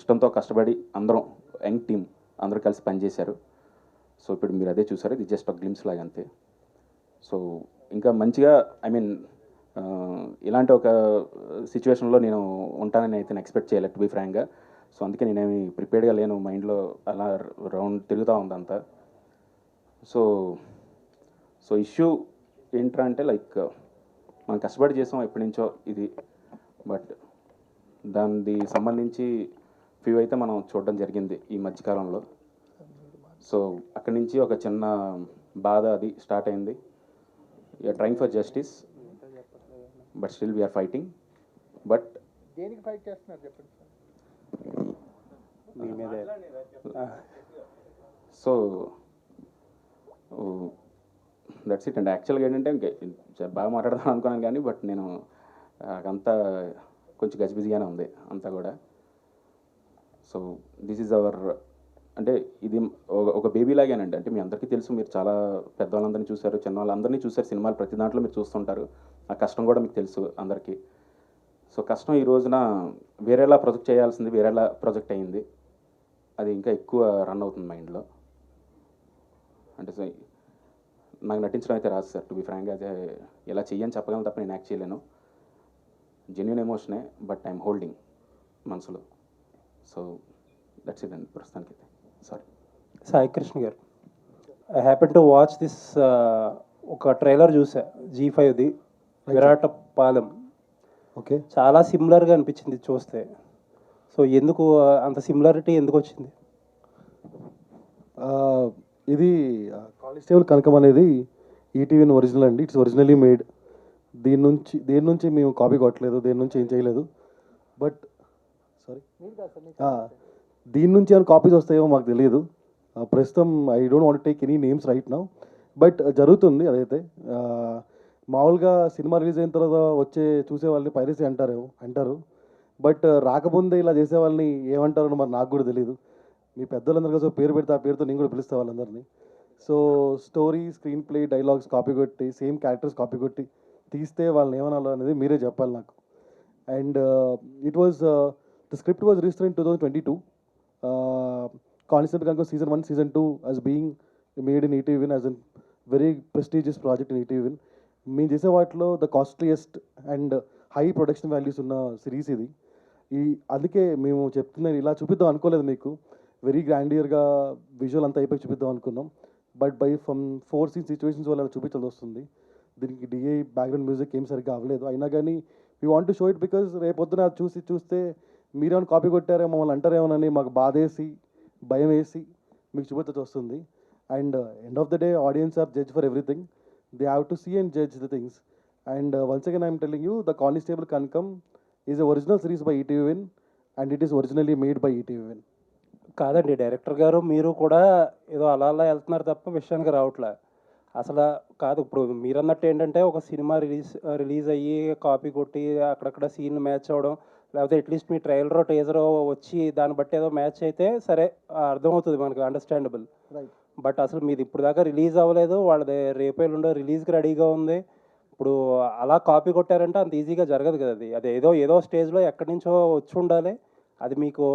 ఇష్టంతో కష్టపడి అందరం యంగ్ టీమ్ అందరూ కలిసి పనిచేశారు. సో ఇప్పుడు మీరు అదే చూసారు, ఇది జస్ట్ ఒక గ్లిమ్స్ లాగా అంతే. సో ఇంకా మంచిగా ఐ మీన్ ఇలాంటి ఒక సిచ్యువేషన్లో నేను ఉంటానని అయితే నేను ఎక్స్పెక్ట్ చేయలేదు, టు బీ ఫ్రాంక్గా. సో అందుకే నేనేమి ప్రిపేర్డ్గా లేను, మైండ్లో అలా రౌండ్ తిరుగుతూ ఉందంతా. సో సో ఇష్యూ ఏంట్రా అంటే లైక్ మనం కష్టపడి చేసాం ఎప్పటి నుంచో ఇది, బట్ దానికి సంబంధించి ఫ్యూ అయితే మనం చూడడం జరిగింది ఈ మధ్యకాలంలో. సో అక్కడి నుంచి ఒక చిన్న బాధ అది స్టార్ట్ అయింది. You're trying for justice, but still we're fighting. But దేనికి ఫైట్ చేస్తున్నారు చెప్పండి సార్. మీ మీదే. సో దట్స్ ఇట్ అండి. యాక్చువల్గా ఏంటంటే బాగా మాట్లాడదాం అనుకున్నాను కానీ బట్ నేను అంతా కొంచెం గజిబిజిగానే ఉంది అంతా కూడా. సో దిస్ ఈజ్ అవర్ అంటే ఇది ఒక బేబీ లాగేనండి. అంటే మీ అందరికీ తెలుసు, మీరు చాలా పెద్దవాళ్ళందరినీ చూశారు, చిన్న వాళ్ళందరినీ చూశారు, సినిమాలు ప్రతి దాంట్లో మీరు చూస్తుంటారు. ఆ కష్టం కూడా మీకు తెలుసు అందరికీ. సో కష్టం ఈ రోజున వేరేలా ప్రొజెక్ట్ చేయాల్సింది వేరేలా ప్రొజెక్ట్ అయ్యింది. అది ఇంకా ఎక్కువ రన్ అవుతుంది మైండ్లో. అంటే సో నాకు నటించడం అయితే రాదు సార్, టు బీ ఫ్రాంక్గా. అయితే ఎలా చెయ్యని చెప్పగలను తప్ప నేను యాక్ట్ చేయలేను. జెన్యున్ ఎమోషనే, బట్ ఐఎమ్ హోల్డింగ్ మనసులో. సో దట్స్ ఇట్ అండి ప్రస్తుతానికి అయితే. సారీ. సాయి కృష్ణ గారు, I happen to watch this. ఒక ట్రైలర్ చూసా G5ది, విరాట పాలెం. ఓకే, చాలా సిమిలర్గా అనిపించింది చూస్తే. సో ఎందుకు అంత సిమిలారిటీ ఎందుకు వచ్చింది? ఇది కానిస్టేబుల్ కనకం అనేది ఈటీవీ ఒరిజినల్ అండి. It's originally made. దేని నుంచి మేము కాపీ కొట్టలేదు, దేని నుంచి ఏం చేయలేదు. బట్ సారీ, దీని నుంచి ఏమైనా కాపీస్ వస్తాయో మాకు తెలియదు. ప్రస్తుతం I don't want take any names right now, but జరుగుతుంది అదైతే. మామూలుగా సినిమా రిలీజ్ అయిన తర్వాత చూసే వాళ్ళని పైరసీ అంటారు. బట్ రాకముందే ఇలా చేసే వాళ్ళని ఏమంటారో మరి నాకు కూడా తెలియదు. మీ పెద్దలందరూ కోసం పేరు పెడితే ఆ పేరుతో నేను కూడా పిలుస్తా వాళ్ళందరినీ. So story, screen play, dialogues copy కొట్టి, సేమ్ క్యారెక్టర్స్ కాపీ కొట్టి తీస్తే వాళ్ళని ఏమనాలో అనేది మీరే చెప్పాలి నాకు. And it was the script was registered in 2022. Constable కనుక season 1, season 2 as being made in ETV as a very prestigious project in ETV. మేము చేసే వాటిలో the costliest and high production values ఉన్న సిరీస్ ఇది. అందుకే మేము చెప్తున్నాను, ఇలా చూపిద్దాం అనుకోలేదు మీకు. వెరీ గ్రాండియర్గా విజువల్ అంతా అయిపోయి చూపిద్దాం అనుకున్నాం. బట్ ఫ్రమ్ 4 సీన్ సిచ్యువేషన్స్ వల్ల చూపించాల్సి వస్తుంది. దీనికి డిఐ బ్యాక్గ్రౌండ్ మ్యూజిక్ ఏం సరిగ్గా అవ్వలేదు. అయినా కానీ we want to show it because రేపొద్దున చూస్తే మీరేమైనా కాపీ కొట్టారేమో మమ్మల్ని అంటారేమోనని మాకు బాధేసి, భయం వేసి మీకు చూపించాల్సి వస్తుంది. And end of the day audience are judge for everything. They have to see and judge the things. And once again I'm telling you, the constable Kanakam is a original series by ETV and it is originally made by ETV. కాదండి, director గారు మీరు కూడా ఏదో అలా అలా వెళ్తున్నారు తప్ప విషయానికి రావట్లే అసలు. కాదు, ఇప్పుడు మీరు అన్నట్టు ఏంటంటే ఒక సినిమా రిలీజ్ అయ్యి కాపీ కొట్టి అక్కడక్కడ సీన్లు మ్యాచ్ అవ్వడం, లేకపోతే అట్లీస్ట్ మీ ట్రైలరో టేజరో వచ్చి దాన్ని బట్టి ఏదో మ్యాచ్ అయితే సరే అర్థమవుతుంది మనకు, అండర్స్టాండబుల్. రైట్. బట్ అసలు మీది ఇప్పుడు దాకా రిలీజ్ అవ్వలేదు, వాళ్ళది రేపు ఎల్లుండో రిలీజ్కి రెడీగా ఉంది. ఇప్పుడు అలా కాపీ కొట్టారంటే అంత ఈజీగా జరగదు కదా. అది ఏదో స్టేజ్లో ఎక్కడి నుంచో వచ్చి ఉండాలి. అది మీకు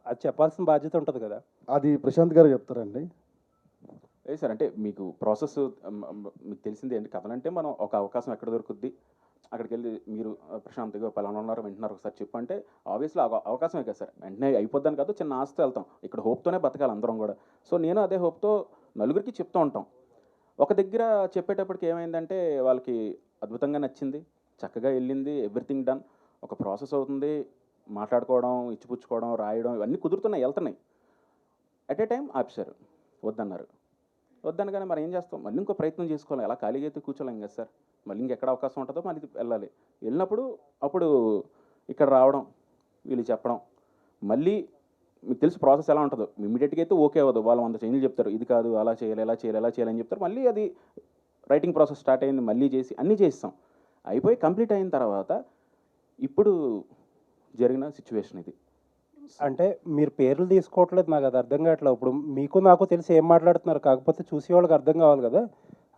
అది చెప్పాల్సిన బాధ్యత ఉంటుంది కదా. అది ప్రశాంత్ గారు చెప్తారండి. లేదు సార్, అంటే మీకు ప్రాసెస్ మీకు తెలిసింది ఏంటి, కథలంటే మనం ఒక అవకాశం ఎక్కడ దొరుకుద్ది, అక్కడికి వెళ్ళి మీరు ప్రశాంత్గా పలానా ఉన్నారు వింటున్నారు ఒకసారి చెప్పంటే ఆబ్వియస్లీ అవకాశమే కదా సార్. వెంటనే అయిపోద్దని కాదు, చిన్న ఆస్తి వెళ్తాం. ఇక్కడ హోప్తోనే బతకాలి అందరం కూడా. సో నేను అదే హోప్తో నలుగురికి చెప్తూ ఉంటాం. ఒక దగ్గర చెప్పేటప్పటికి ఏమైందంటే వాళ్ళకి అద్భుతంగా నచ్చింది, చక్కగా వెళ్ళింది, ఎవ్రీథింగ్ డన్. ఒక ప్రాసెస్ అవుతుంది, మాట్లాడుకోవడం, ఇచ్చిపుచ్చుకోవడం, రాయడం ఇవన్నీ కుదురుతున్నాయి, వెళ్తున్నాయి. అట్ ఏ టైం ఆపేశారు, వద్దన్నారు. వద్దనగానే మరి ఏం చేస్తాం, మళ్ళీ ఇంకో ప్రయత్నం చేసుకోవాలి. అలా ఖాళీగా అయితే కూర్చోలేం కదా సార్. మళ్ళీ ఇంకెక్కడ అవకాశం ఉంటుందో మళ్ళీ వెళ్ళాలి. వెళ్ళినప్పుడు అప్పుడు ఇక్కడ రావడం, వీళ్ళు చెప్పడం, మళ్ళీ మీకు తెలుసు ప్రాసెస్ ఎలా ఉంటుందో. ఇమీడియట్గా అయితే ఓకే అవ్వదు, వాళ్ళు 100 చేంజ్లు చెప్తారు, ఇది కాదు అలా చేయాలి, ఎలా చేయాలి, ఎలా చేయాలని చెప్తారు. మళ్ళీ అది రైటింగ్ ప్రాసెస్ స్టార్ట్ అయింది, మళ్ళీ చేసి అన్నీ చేస్తాం. అయిపోయి కంప్లీట్ అయిన తర్వాత ఇప్పుడు జరిగిన సిచ్యువేషన్ ఇది. అంటే మీరు పేర్లు తీసుకోవట్లేదు, నాకు అది అర్థం కావట్లేదు. ఇప్పుడు మీకు నాకు తెలిసి ఏం మాట్లాడుతున్నారు, కాకపోతే చూసే వాళ్ళకి అర్థం కావాలి కదా.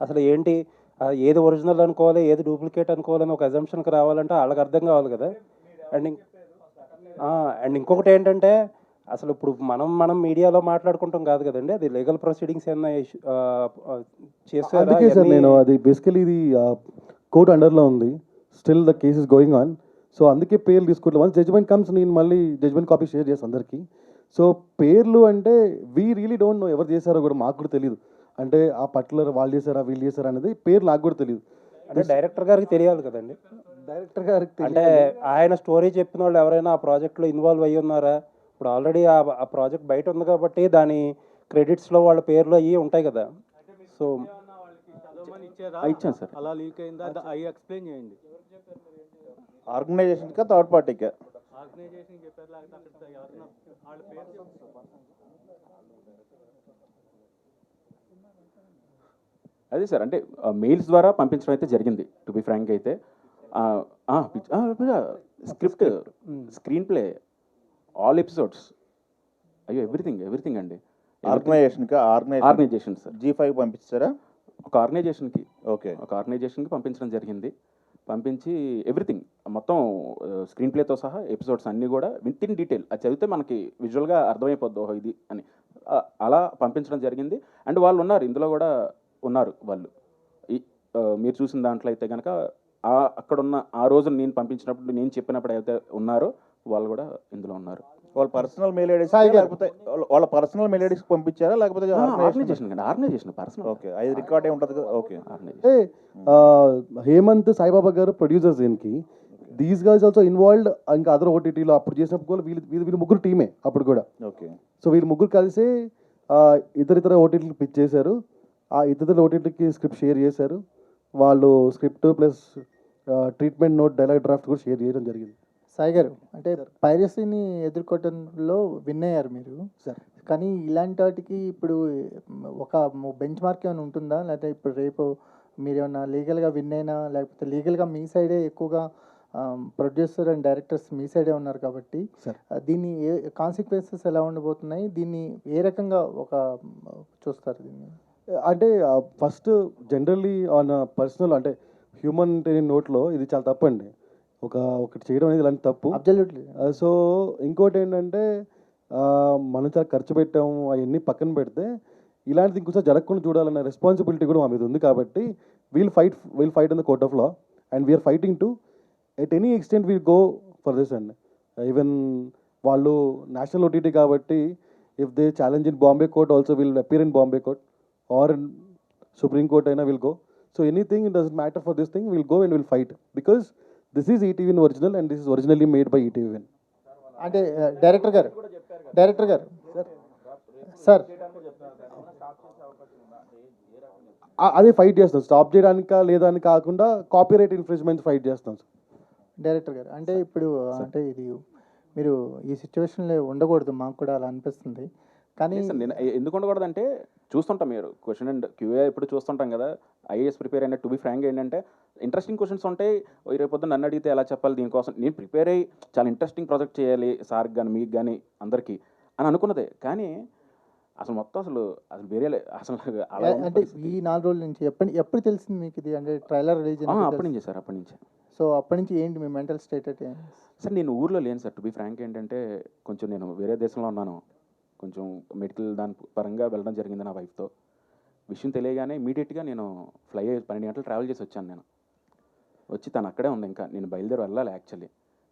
అసలు ఏంటి, ఏది ఒరిజినల్ అనుకోవాలి, ఏది డూప్లికేట్ అనుకోవాలని ఒక అజంప్షన్కి రావాలంటే వాళ్ళకి అర్థం కావాలి కదా. అండ్ ఇంకొకటి ఏంటంటే అసలు ఇప్పుడు మనం మీడియాలో మాట్లాడుకుంటాం కాదు కదండి, అది లీగల్ ప్రొసీడింగ్స్ ఏమన్నా చేస్తారా? అందుకే సార్ ఇవన్నీ- నేను అది బేసికలీ ఇది కోర్ట్ అండర్లో ఉంది, still the case is going on. So అందుకే పేర్లు తీసుకోవట్లేదు. వన్స్ జడ్జ్మెంట్ కమ్స్ నేను మళ్ళీ జడ్జ్మెంట్ కాపీ షేర్ చేస్తాను అందరికీ. సో పేర్లు అంటే వీ రియలీ డోంట్ నో ఎవరు చేశారో కూడా మాకు కూడా తెలియదు. అంటే ఆ పర్టికులర్ వాళ్ళు చేశారా వీళ్ళు చేశారా అనేది పేరు నాకు కూడా తెలియదు. అంటే డైరెక్టర్ గారికి తెలియాలి కదండి. డైరెక్టర్ గారికి అంటే ఆయన స్టోరీ చెప్పిన వాళ్ళు ఎవరైనా ఆ ప్రాజెక్ట్లో ఇన్వాల్వ్ అయ్యి ఉన్నారా? ఇప్పుడు ఆల్రెడీ ఆ ప్రాజెక్ట్ బయట ఉంది కాబట్టి దాని క్రెడిట్స్లో వాళ్ళ పేర్లు అవి ఉంటాయి కదా. సో ఇచ్చాను సార్. అలా లీక్ అయిందా అవి ఎక్స్ప్లెయిన్ చేయండి. ఆర్గనైజేషన్కా థర్డ్ పార్టీకా? ఆర్గనైజేషన్ చెప్పారు, లేకపోతే అక్కడ ఎవరైనా వాళ్ళ పేరు అదే సార్, అంటే మెయిల్స్ ద్వారా పంపించడం అయితే జరిగింది. టు బి ఫ్రాంక్ అయితే script, screen play, all episodes, అయ్యో ఎవ్రీథింగ్ అండి. ఆర్గనైజేషన్కా? Organisation sir. G5 పంపించారా? ఒక ఆర్గనైజేషన్కి ఓకే. పంపించడం జరిగింది. పంపించి ఎవ్రీథింగ్ మొత్తం స్క్రీన్ ప్లేతో సహా ఎపిసోడ్స్ అన్నీ కూడా విత్ ఇన్ డీటెయిల్ అది చదివితే మనకి విజువల్గా అర్థమైపోద్ది ఓహో ఇది అని. అలా పంపించడం జరిగింది. అండ్ వాళ్ళు ఉన్నారు, ఇందులో కూడా ఉన్నారు వాళ్ళు. మీరు చూసిన దాంట్లో అయితే కనుక అక్కడున్న ఆ రోజు నేను పంపించినప్పుడు నేను చెప్పినప్పుడు అయితే ఉన్నారో వాళ్ళు కూడా ఇందులో ఉన్నారు. వాళ్ళ పర్సనల్ మెయిల్ ఐడీస్ సాయి గారు. లేకపోతే వాళ్ళ పర్సనల్ మెయిల్ ఐడీస్ పంపించారా లేకపోతే ఆర్గనైజేషన్ పర్సనల్. ఓకే, అది రికార్డ్ అయి ఉంటుంది కదా. ఓకే. అంటే హేమంత్ సాయిబాబా గారు ప్రొడ్యూసర్స్ దీనికి. These guys also involved. ఇంకా అదర్ ఓటీటీలో అప్పుడు చేసినప్పుడు కూడా వీళ్ళు ముగ్గురు టీమే అప్పుడు కూడా. ఓకే. సో వీళ్ళు ముగ్గురు కలిసి ఇతర ఓటీటీకి పిచ్ చేశారు. ఆ ఇతర ఓటీటీకి స్క్రిప్ట్ షేర్ చేశారు. వాళ్ళు script plus treatment note, dialogue draft కూడా షేర్ చేయడం జరిగింది. సాయి గారు, అంటే పైరసీని ఎదుర్కోవడంలో విన్ అయ్యారు మీరు సార్. కానీ ఇలాంటి వాటికి ఇప్పుడు ఒక బెంచ్ మార్క్ ఏమైనా ఉంటుందా? లేకపోతే ఇప్పుడు రేపు మీరు ఏమైనా లీగల్గా విన్ అయినా, లేకపోతే లీగల్గా మీ సైడే ఎక్కువగా ప్రొడ్యూసర్ అండ్ డైరెక్టర్స్ మీ సైడే ఉన్నారు కాబట్టి సార్. దీన్ని కాన్సిక్వెన్సెస్ ఎలా ఉండబోతున్నాయి? దీన్ని ఏ రకంగా ఒక చూస్తారు దీన్ని? అంటే ఫస్ట్ జనరల్లీ ఆన్ పర్సనల్ అంటే హ్యూమన్ నోట్లో ఇది చాలా తప్పండి. ఒకటి చేయడం అనేది ఇలాంటి తప్పు. అబ్జల్యూట్లీ. సో ఇంకోటి ఏంటంటే మనం చాలా ఖర్చు పెట్టాము అవన్నీ పక్కన పెడితే ఇలాంటిది ఇంకోసారి జరగకుండా చూడాలన్న రెస్పాన్సిబిలిటీ కూడా మా మీద ఉంది. కాబట్టి we'll fight in the court of law and we are fighting to at any extent we'll go for this and even వాళ్ళు నేషనల్ ఓటీటీ కాబట్టి if they challenge in Bombay court also will appear in Bombay court or in supreme court అయినా will go. So anything it doesn't matter for this thing will go and will fight because this is ETV original and this is originally made by ETV. అంటే director గారు sir అదే fight చేస్తాం. Stop చేయడానికా లేదా అని కాకుండా copyright infringement fight చేస్తాం sir. Director గారు, అంటే ఇప్పుడు అంటే ఇది మీరు ఈ సిచ్యువేషన్లో ఉండకూడదు, మాకు కూడా అలా అనిపిస్తుంది. కానీ నేను ఎందుకు ఉండకూడదంటే చూస్తుంటాం, మీరు క్వశ్చన్ అండ్ క్యూఏ ఇప్పుడు చూస్తుంటాం కదా. ఐఏఎస్ ప్రిపేర్ అయిన టు బి ఫ్రాంక్ ఏంటంటే ఇంట్రెస్టింగ్ క్వశ్చన్స్ ఉంటాయి. రేపొద్దు నన్ను అడిగితే ఎలా చెప్పాలి, దీనికోసం నేను ప్రిపేర్ అయ్యి చాలా ఇంట్రెస్టింగ్ ప్రాజెక్ట్ చేయాలి సార్కి కానీ మీకు కానీ అందరికీ అని అనుకున్నదే. కానీ అసలు మొత్తం అసలు వేరే అసలు అలా ఉన్న అంటే పరిస్థితి. ఈ 4 రోజుల నుంచి ఎప్పుడు తెలిసింది మీకు ఇది? అంటే ట్రైలర్ రిలీజ్ అప్పటి నుంచే సార్, అప్పటి నుంచే. సో అప్పటి నుంచి ఏంటి మీ మెంటల్ స్టేట్ అంటే? సార్ నేను ఊర్లో లేను సార్. టు బి ఫ్రాంక్ ఏంటంటే కొంచెం నేను వేరే దేశంలో ఉన్నాను. కొంచెం మెడికల్ దాని పరంగా వెళ్ళడం జరిగింది నా వైఫ్తో. విషయం తెలియగానే ఇమీడియట్గా నేను ఫ్లై అయ్యి 12 గంటలు ట్రావెల్ చేసి వచ్చాను. నేను వచ్చి తను అక్కడే ఉంది. ఇంకా నేను బయలుదేరి వెళ్ళాలి యాక్చువల్లీ,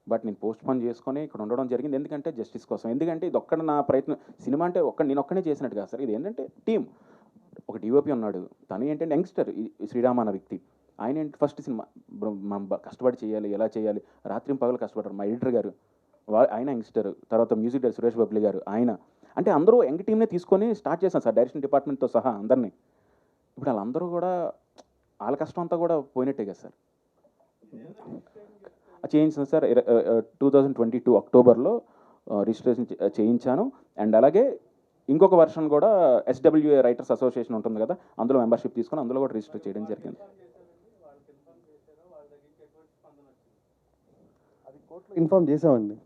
బట్ నేను పోస్ట్ పోన్ చేసుకొని ఇక్కడ ఉండడం జరిగింది. ఎందుకంటే జస్టిస్ కోసం. ఎందుకంటే ఇది ఒక్కడ నా ప్రయత్నం. సినిమా అంటే నేను ఒక్కనే చేసినట్టు కాదు సార్. ఇది ఏంటంటే టీం. ఒక డిఓపి ఉన్నాడు, తను ఏంటంటే యంగ్స్టర్, శ్రీరామ్ అన్న వ్యక్తి. ఆయన ఏంటి ఫస్ట్ సినిమా మనం కష్టపడి చేయాలి, ఎలా చేయాలి, రాత్రి పగలు కష్టపడ్డారు. మా ఎడిటర్ గారు ఆయన యంగ్స్టర్, తర్వాత మ్యూజిక్ డైరెక్టర్ సురేష్ బబ్లీ గారు ఆయన. అంటే అందరూ యంగ్ టీమ్నే తీసుకొని స్టార్ట్ చేశాను సార్, డైరెక్షన్ డిపార్ట్మెంట్తో సహా అందరినీ. ఇప్పుడు వాళ్ళందరూ కూడా వాళ్ళ కష్టం అంతా కూడా పోయినట్టే కదా సార్. చేయించాను సార్. 2022 అక్టోబర్లో రిజిస్ట్రేషన్ చేయించాను. అండ్ అలాగే ఇంకొక వర్షన్ కూడా SWA రైటర్స్ అసోసియేషన్ ఉంటుంది కదా, అందులో మెంబర్షిప్ తీసుకొని అందులో కూడా రిజిస్టర్ చేయడం జరిగింది. ఇన్ఫార్మ్ చేసామండి.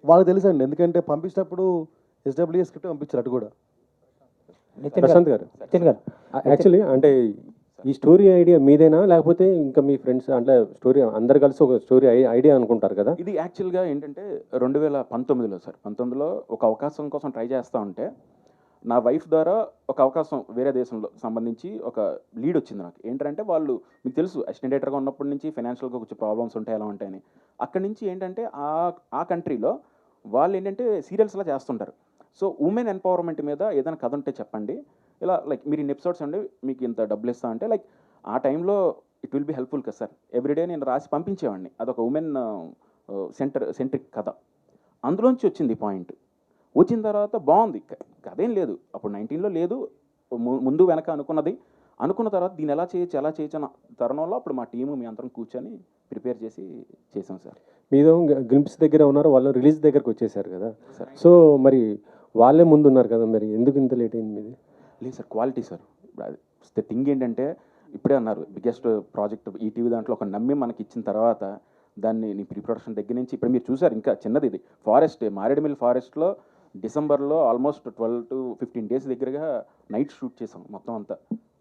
వాళ్ళకి తెలుసండి, ఎందుకంటే పంపించినప్పుడు SWA స్క్రిప్ట్ పంపించారు అటు కూడా. ప్రశాంత్ గారు యాక్చువల్లీ అంటే ఈ స్టోరీ ఐడియా మీదేనా లేకపోతే ఇంకా మీ ఫ్రెండ్స్ అంటే స్టోరీ అందరు కలిసి ఒక స్టోరీ ఐడియా అనుకుంటారు కదా? ఇది యాక్చువల్గా ఏంటంటే 2019లో సార్, 19లో ఒక అవకాశం కోసం ట్రై చేస్తూ ఉంటే నా వైఫ్ ద్వారా ఒక అవకాశం వేరే దేశంలో సంబంధించి ఒక లీడ్ వచ్చింది నాకు. ఏంటంటే వాళ్ళు మీకు తెలుసు అసిస్టెంట్ డైరెక్టర్గా ఉన్నప్పటి నుంచి ఫైనాన్షియల్గా కొంచెం ప్రాబ్లమ్స్ ఉంటాయి, ఎలా ఉంటాయని. అక్కడి నుంచి ఏంటంటే ఆ కంట్రీలో వాళ్ళు ఏంటంటే సీరియల్స్లా చేస్తుంటారు. సో ఉమెన్ ఎంపవర్మెంట్ మీద ఏదైనా కథ ఉంటే చెప్పండి, ఇలా లైక్ మీరు ఇన్ని ఎపిసోడ్స్ అండి మీకు ఇంత డబ్బులు ఇస్తా అంటే, లైక్ ఆ టైంలో ఇట్ విల్ బి హెల్ప్ఫుల్ కదా సార్. ఎవ్రీడే నేను రాసి పంపించేవాడిని. అదొక ఉమెన్ సెంట్రిక్ కథ. అందులోంచి వచ్చింది పాయింట్. వచ్చిన తర్వాత బాగుంది, కథేం లేదు అప్పుడు 19లో లేదు, ముందు వెనక అనుకున్న తర్వాత దీన్ని ఎలా చేయొచ్చు అన్న తరుణంలో అప్పుడు మా టీము మీ అందరం కూర్చొని ప్రిపేర్ చేసి చేసాం సార్. మీదో గ్లింప్స్ దగ్గర ఉన్నారు, వాళ్ళు రిలీజ్ దగ్గరకు వచ్చేసారు కదా సార్. సో మరి వాళ్ళే ముందు ఉన్నారు కదా, మరి ఎందుకు ఇంత లేట్ అయింది మీది? లేదు సార్, క్వాలిటీ సార్. థింగ్ ఏంటంటే ఇప్పుడే అన్నారు బిగ్గెస్ట్ ప్రాజెక్ట్ ఈటీవీ, దాంట్లో ఒక నమ్మి మనకి ఇచ్చిన తర్వాత దాన్ని నీ ప్రీ ప్రొడక్షన్ దగ్గర నుంచి ఇప్పుడు మీరు చూసారు, ఇంకా చిన్నది ఇది ఫారెస్ట్, మారేడుమిల్లి ఫారెస్ట్లో డిసెంబర్లో ఆల్మోస్ట్ 12 to 15 days దగ్గరగా నైట్ షూట్ చేసాం మొత్తం అంతా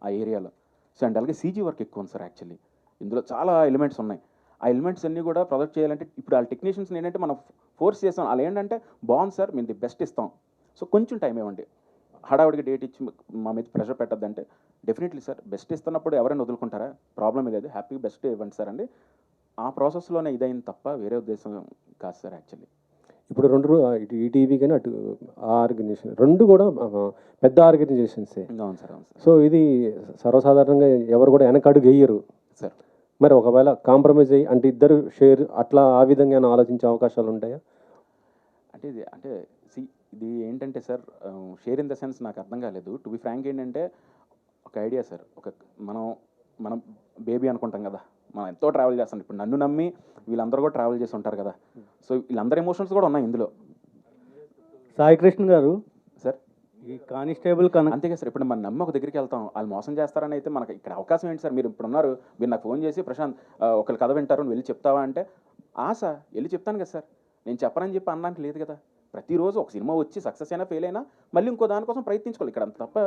ఆ ఏరియాలో. సో అండ్ అలాగే సీజీ వర్క్ ఎక్కువ ఉంది సార్. యాక్చువల్లీ ఇందులో చాలా ఎలిమెంట్స్ ఉన్నాయి. ఆ ఎలిమెంట్స్ అన్నీ కూడా ప్రొజెక్ట్ చేయాలంటే ఇప్పుడు వాళ్ళ టెక్నీషియన్స్ ఏంటంటే మనం ఫోర్స్ చేస్తాం, వాళ్ళు ఏంటంటే బాగుంది సార్ మేము ది బెస్ట్ ఇస్తాం, సో కొంచెం టైం ఇవ్వండి, హడావుడికి డేట్ ఇచ్చి మా మీద ప్రెషర్ పెట్టద్దంటే, డెఫినెట్లీ సార్ బెస్ట్ ఇస్తున్నప్పుడు ఎవరైనా వదులుకుంటారా, ప్రాబ్లమే లేదు, హ్యాపీ బెస్ట్ ఇవ్వండి సార్ అండి. ఆ ప్రాసెస్లోనే ఇదైంది తప్ప వేరే ఉద్దేశం కాదు సార్. యాక్చువల్లీ ఇప్పుడు ఇటు ఈటీవీ కానీ అటు ఆ ఆర్గనైజేషన్ రెండు కూడా పెద్ద ఆర్గనైజేషన్సే. అవును సార్, అవును సార్. సో ఇది సర్వసాధారణంగా ఎవరు కూడా వెనకడుగు వేయరు సార్. మరి ఒకవేళ కాంప్రమైజ్ అయ్యి అంటే ఇద్దరు షేర్ అట్లా ఆ విధంగా ఆలోచించే అవకాశాలు ఉంటాయా? అంటే ఇది ఏంటంటే sir, share in the sense నాకు అర్థం కాలేదు. టు బి ఫ్రాంక్ ఏంటంటే ఒక ఐడియా సార్, మనం బేబీ అనుకుంటాం కదా, మనం ఎంతో ట్రావెల్ చేస్తాం. ఇప్పుడు నన్ను నమ్మి వీళ్ళందరూ కూడా ట్రావెల్ చేసి ఉంటారు కదా, సో వీళ్ళందరి ఎమోషన్స్ కూడా ఉన్నాయి ఇందులో. సాయి కృష్ణ గారు సార్ ఈ కానిస్టేబుల్ అంతేగా సార్, ఇప్పుడు మనం నమ్మి ఒక దగ్గరికి వెళ్తాం, వాళ్ళు మోసం చేస్తారని అయితే మనకి ఇక్కడ అవకాశం ఏంటి సార్? మీరు ఇప్పుడు ఉన్నారు, మీరు నాకు ఫోన్ చేసి ప్రశాంత్ ఒకళ్ళు కథ వింటారు, నువ్వు వెళ్ళి చెప్తావా అంటే ఆశ వెళ్ళి చెప్తాను కదా సార్. నేను చెప్పనని చెప్పి అనడానికి లేదు కదా. ప్రతిరోజు ఒక సినిమా వచ్చి సక్సెస్ అయినా ఫెయిల్ అయినా మళ్ళీ ఇంకో దానికోసం ప్రయత్నించుకోవాలి, ఇక్కడ అంత తప్ప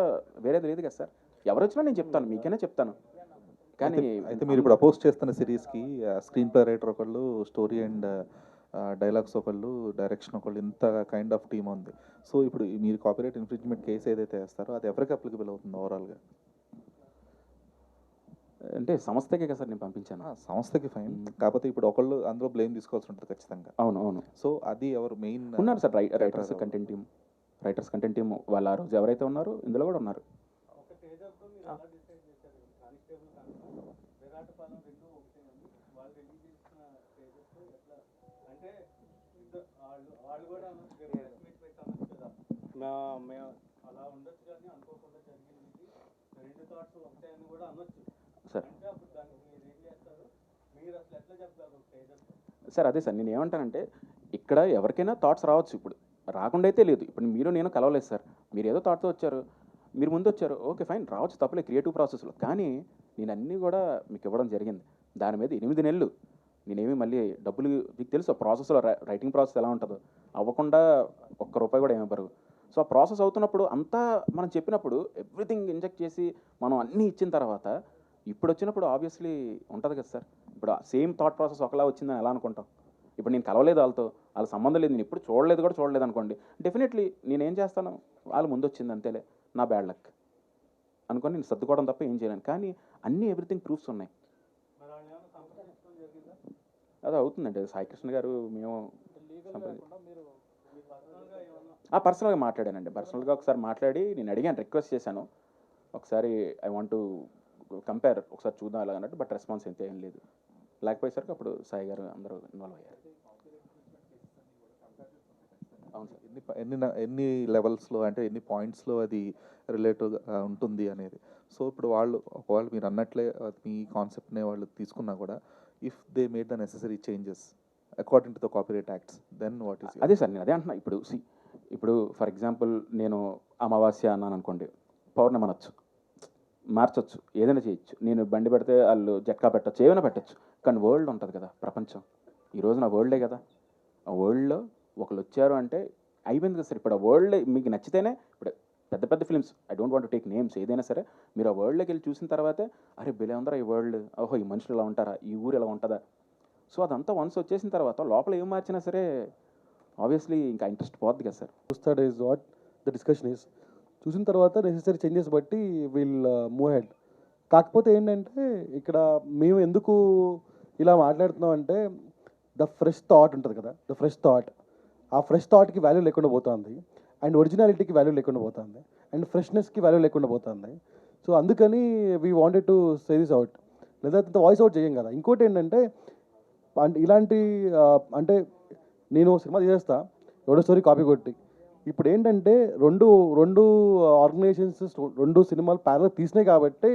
వేరేది లేదు కదా సార్. ఎవరు వచ్చినా నేను చెప్తాను, మీకైనా చెప్తాను. కానీ అయితే మీరు ఇప్పుడు అపోజ్ చేస్తున్న సిరీస్కి స్క్రీన్ ప్లే రైటర్ ఒకళ్ళు, స్టోరీ అండ్ డైలాగ్స్ ఒకళ్ళు, డైరెక్షన్ ఒకళ్ళు, ఇంత కైండ్ ఆఫ్ టీమ్ ఉంది. సో ఇప్పుడు మీరు కాపీరైట్ ఇన్ఫ్రింజ్మెంట్ కేసు ఏదైతే వేస్తారో అది ఎవరికి అప్లికబుల్ అవుతుంది ఓవరాల్గా? అంటే సంస్థకే కదా సార్ నేను పంపించాను. సంస్థకి ఫైన్, కాకపోతే ఇప్పుడు ఒకళ్ళు అందులో బ్లేమ్ తీసుకోవాల్సి ఉంటుంది ఖచ్చితంగా. అవును. సో అది ఎవరు మెయిన్ ఉన్నారు సార్, రైటర్స్ కంటెంట్ టీమ్ వాళ్ళు ఆ రోజు ఎవరైతే ఉన్నారో ఇందులో కూడా ఉన్నారు. మేము అలా ఉండొచ్చు కానీ అనుకోకుండా జరిగింది, రెండు థాట్స్ ఒకటే అని కూడా అనొచ్చు సార్. అంటే అప్పుడు దానికి మీరు ఏం చేస్తారు, మీరు అసలు ఎట్లా చెప్తారు స్టేజెస్? సార్ అదే సార్, నేను ఏమంటానంటే ఇక్కడ ఎవరికైనా థాట్స్ రావచ్చు, ఇప్పుడు రాకుండా అయితే లేదు. ఇప్పుడు మీరు నేను కలవలేదు సార్, మీరు ఏదో థాట్తో వచ్చారు, మీరు ముందు వచ్చారు, ఓకే ఫైన్, రావచ్చు తప్పలే క్రియేటివ్ ప్రాసెస్లో. కానీ నేను అన్నీ కూడా మీకు ఇవ్వడం జరిగింది. దాని మీద 8 నెలలు నేనేమి మళ్ళీ డబ్బులు, మీకు తెలుసు ఆ ప్రాసెస్లో రైటింగ్ ప్రాసెస్ ఎలా ఉంటుందో, అవ్వకుండా ₹1 కూడా ఏమివ్వరు. సో ఆ ప్రాసెస్ అవుతున్నప్పుడు అంతా మనం చెప్పినప్పుడు ఎవ్రీథింగ్ ఇంజెక్ట్ చేసి మనం అన్నీ ఇచ్చిన తర్వాత ఇప్పుడు వచ్చినప్పుడు ఆబ్వియస్లీ ఉంటుంది కదా సార్. ఇప్పుడు సేమ్ థాట్ ప్రాసెస్ ఒకలా వచ్చిందని ఎలా అనుకుంటాం? ఇప్పుడు నేను కలవలేదు వాళ్ళతో, వాళ్ళ సంబంధం లేదు, నేను ఇప్పుడు చూడలేదు అనుకోండి, డెఫినెట్లీ నేనేం చేస్తాను, వాళ్ళు ముందు వచ్చింది అంతేలే, నా బ్యాడ్ లక్ అనుకొని నేను సర్దుకోవడం తప్ప ఏం చేయలేను. కానీ అన్నీ ఎవ్రీథింగ్ ప్రూఫ్స్ ఉన్నాయి. అదే అవుతుందండి. సాయి కృష్ణ గారు మేము పర్సనల్గా మాట్లాడానండి. పర్సనల్గా ఒకసారి మాట్లాడి నేను అడిగాను, రిక్వెస్ట్ చేశాను, ఒకసారి ఐ వాంట్ టు కంపేర్, ఒకసారి చూద్దాం అలాగన్నట్టు. బట్ రెస్పాన్స్ అయితే ఏం లేదు. లేకపోయేసరికి అప్పుడు సాయి గారు అందరూ ఇన్వాల్వ్ అయ్యారు. అవును సార్. ఎన్ని లెవెల్స్లో అంటే ఎన్ని పాయింట్స్లో అది రిలేటివ్గా ఉంటుంది అనేది. సో ఇప్పుడు ఒకవేళ మీరు అన్నట్లే మీ కాన్సెప్ట్నే వాళ్ళు తీసుకున్నా కూడా, if they made the necessary changes according to the copyright acts, then what is? అదే సార్ నేను అదే అంటున్నా. ఇప్పుడు ఫర్ ఎగ్జాంపుల్ నేను అమావాస్య అన్నాను అనుకోండి, పౌర్ణమి అనొచ్చు, మార్చొచ్చు, ఏదైనా చేయొచ్చు. నేను బండి పెడితే వాళ్ళు జట్కా పెట్టచ్చు, ఏమైనా పెట్టచ్చు. కానీ వరల్డ్ ఉంటుంది కదా, ప్రపంచం ఈ రోజు నా వరల్డే కదా. ఆ వరల్డ్లో ఒకళ్ళు వచ్చారు అంటే అయిపోయింది కదా సార్. ఇప్పుడు ఆ వరల్డ్ మీకు నచ్చితేనే, ఇప్పుడు పెద్ద పెద్ద films, I don't want take names, ఏదైనా సరే మీరు ఆ వరల్డ్లోకి వెళ్ళి చూసిన తర్వాతే అరే భలే ఉందరా ఈ వరల్డ్, ఓహో ఈ మనుషులు ఇలా ఉంటారా, ఈ ఊరు ఇలా ఉంటుందా. సో అదంతా వన్స్ వచ్చేసిన తర్వాత లోపల ఏం మార్చినా సరే ఆబ్వియస్లీ ఇంకా ఇంట్రెస్ట్ పోద్ది కదా సార్. చూస్తాడు is what the discussion is. చూసిన తర్వాత నెసెసరీ చేంజెస్ బట్టి విల్ మూవ్ హెడ్. కాకపోతే ఏంటంటే ఇక్కడ మేము ఎందుకు ఇలా మాట్లాడుతున్నాం అంటే ద ఫ్రెష్ థాట్ ఉంటుంది కదా, ద ఫ్రెష్ థాట్, ఆ ఫ్రెష్ థాట్కి వాల్యూ లేకుండా పోతుంది, అండ్ ఒరిజినాలిటీకి వాల్యూ లేకుండా పోతుంది, అండ్ ఫ్రెష్నెస్కి వాల్యూ లేకుండా పోతుంది. సో అందుకని we wanted to say this out, లేదా వాయిస్ అవుట్ చేయం కదా. ఇంకోటి ఏంటంటే అంటే ఇలాంటి అంటే నేను సినిమా తీసేస్తా ఎవడో స్టోరీ కాపీ కొట్టి, ఇప్పుడు ఏంటంటే రెండు ఆర్గనైజేషన్స్ రెండు సినిమాలు ప్యారల్ తీసినాయి కాబట్టి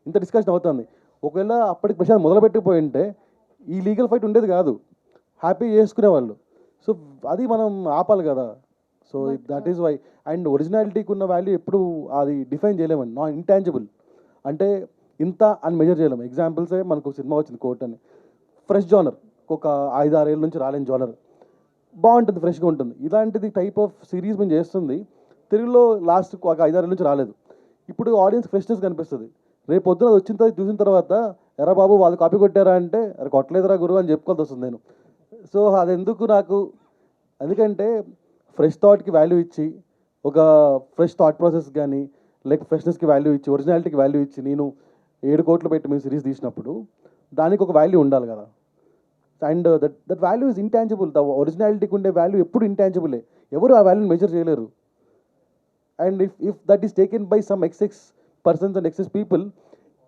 ఇంత డిస్కషన్ అవుతుంది. ఒకవేళ అప్పటికి ప్రశాంత్ మొదలుపెట్టిపోయి ఉంటే ఈ లీగల్ ఫైట్ ఉండేది కాదు, హ్యాపీ చేసుకునేవాళ్ళు. సో అది మనం ఆపాలి కదా. So that is why. And ఒరిజినాలిటీకి ఉన్న వాల్యూ ఎప్పుడు అది డిఫైన్ చేయలేమండి, నాన్ ఇంటాంజిబుల్ అంటే ఇంత అని మెజర్ చేయలేము. ఎగ్జాంపుల్సే మనకు ఒక సినిమా వచ్చింది కోర్ట్ అని, ఫ్రెష్ జోనర్, ఒక 5-6 ఏళ్ళ నుంచి రాలేని జోనర్, బాగుంటుంది, ఫ్రెష్గా ఉంటుంది. ఇలాంటిది టైప్ ఆఫ్ సిరీస్ మేము చేస్తుంది తెలుగులో లాస్ట్ ఒక 5-6 ఏళ్ళ నుంచి రాలేదు. ఇప్పుడు ఆడియన్స్ ఫ్రెష్నెస్ కనిపిస్తుంది. రేపు పొద్దున అది వచ్చిన తర్వాత చూసిన తర్వాత ఎరా బాబు వాళ్ళు కాపీ కొట్టారా అంటే అరే కొట్టలేదురా గురువు అని చెప్పుకోవాల్సి వస్తుంది నేను. సో అది ఎందుకు నాకు, ఎందుకంటే ఫ్రెష్ థాట్కి వాల్యూ ఇచ్చి, ఒక ఫ్రెష్ థాట్ ప్రాసెస్ కానీ లైక్ ఫ్రెష్నెస్కి వాల్యూ ఇచ్చి, ఒరిజినాలిటీకి వాల్యూ ఇచ్చి నేను 7 కోట్లు పెట్టి మేము సిరీస్ తీసినప్పుడు దానికి ఒక వాల్యూ ఉండాలి కదా. And that value is intangible. The ఒరిజినాలిటీకి ఉండే వాల్యూ ఎప్పుడు ఇంటాంజిబులే, ఎవరు ఆ వాల్యూని మెజర్ చేయలేరు. And if that is taken by some excess persons and excess people,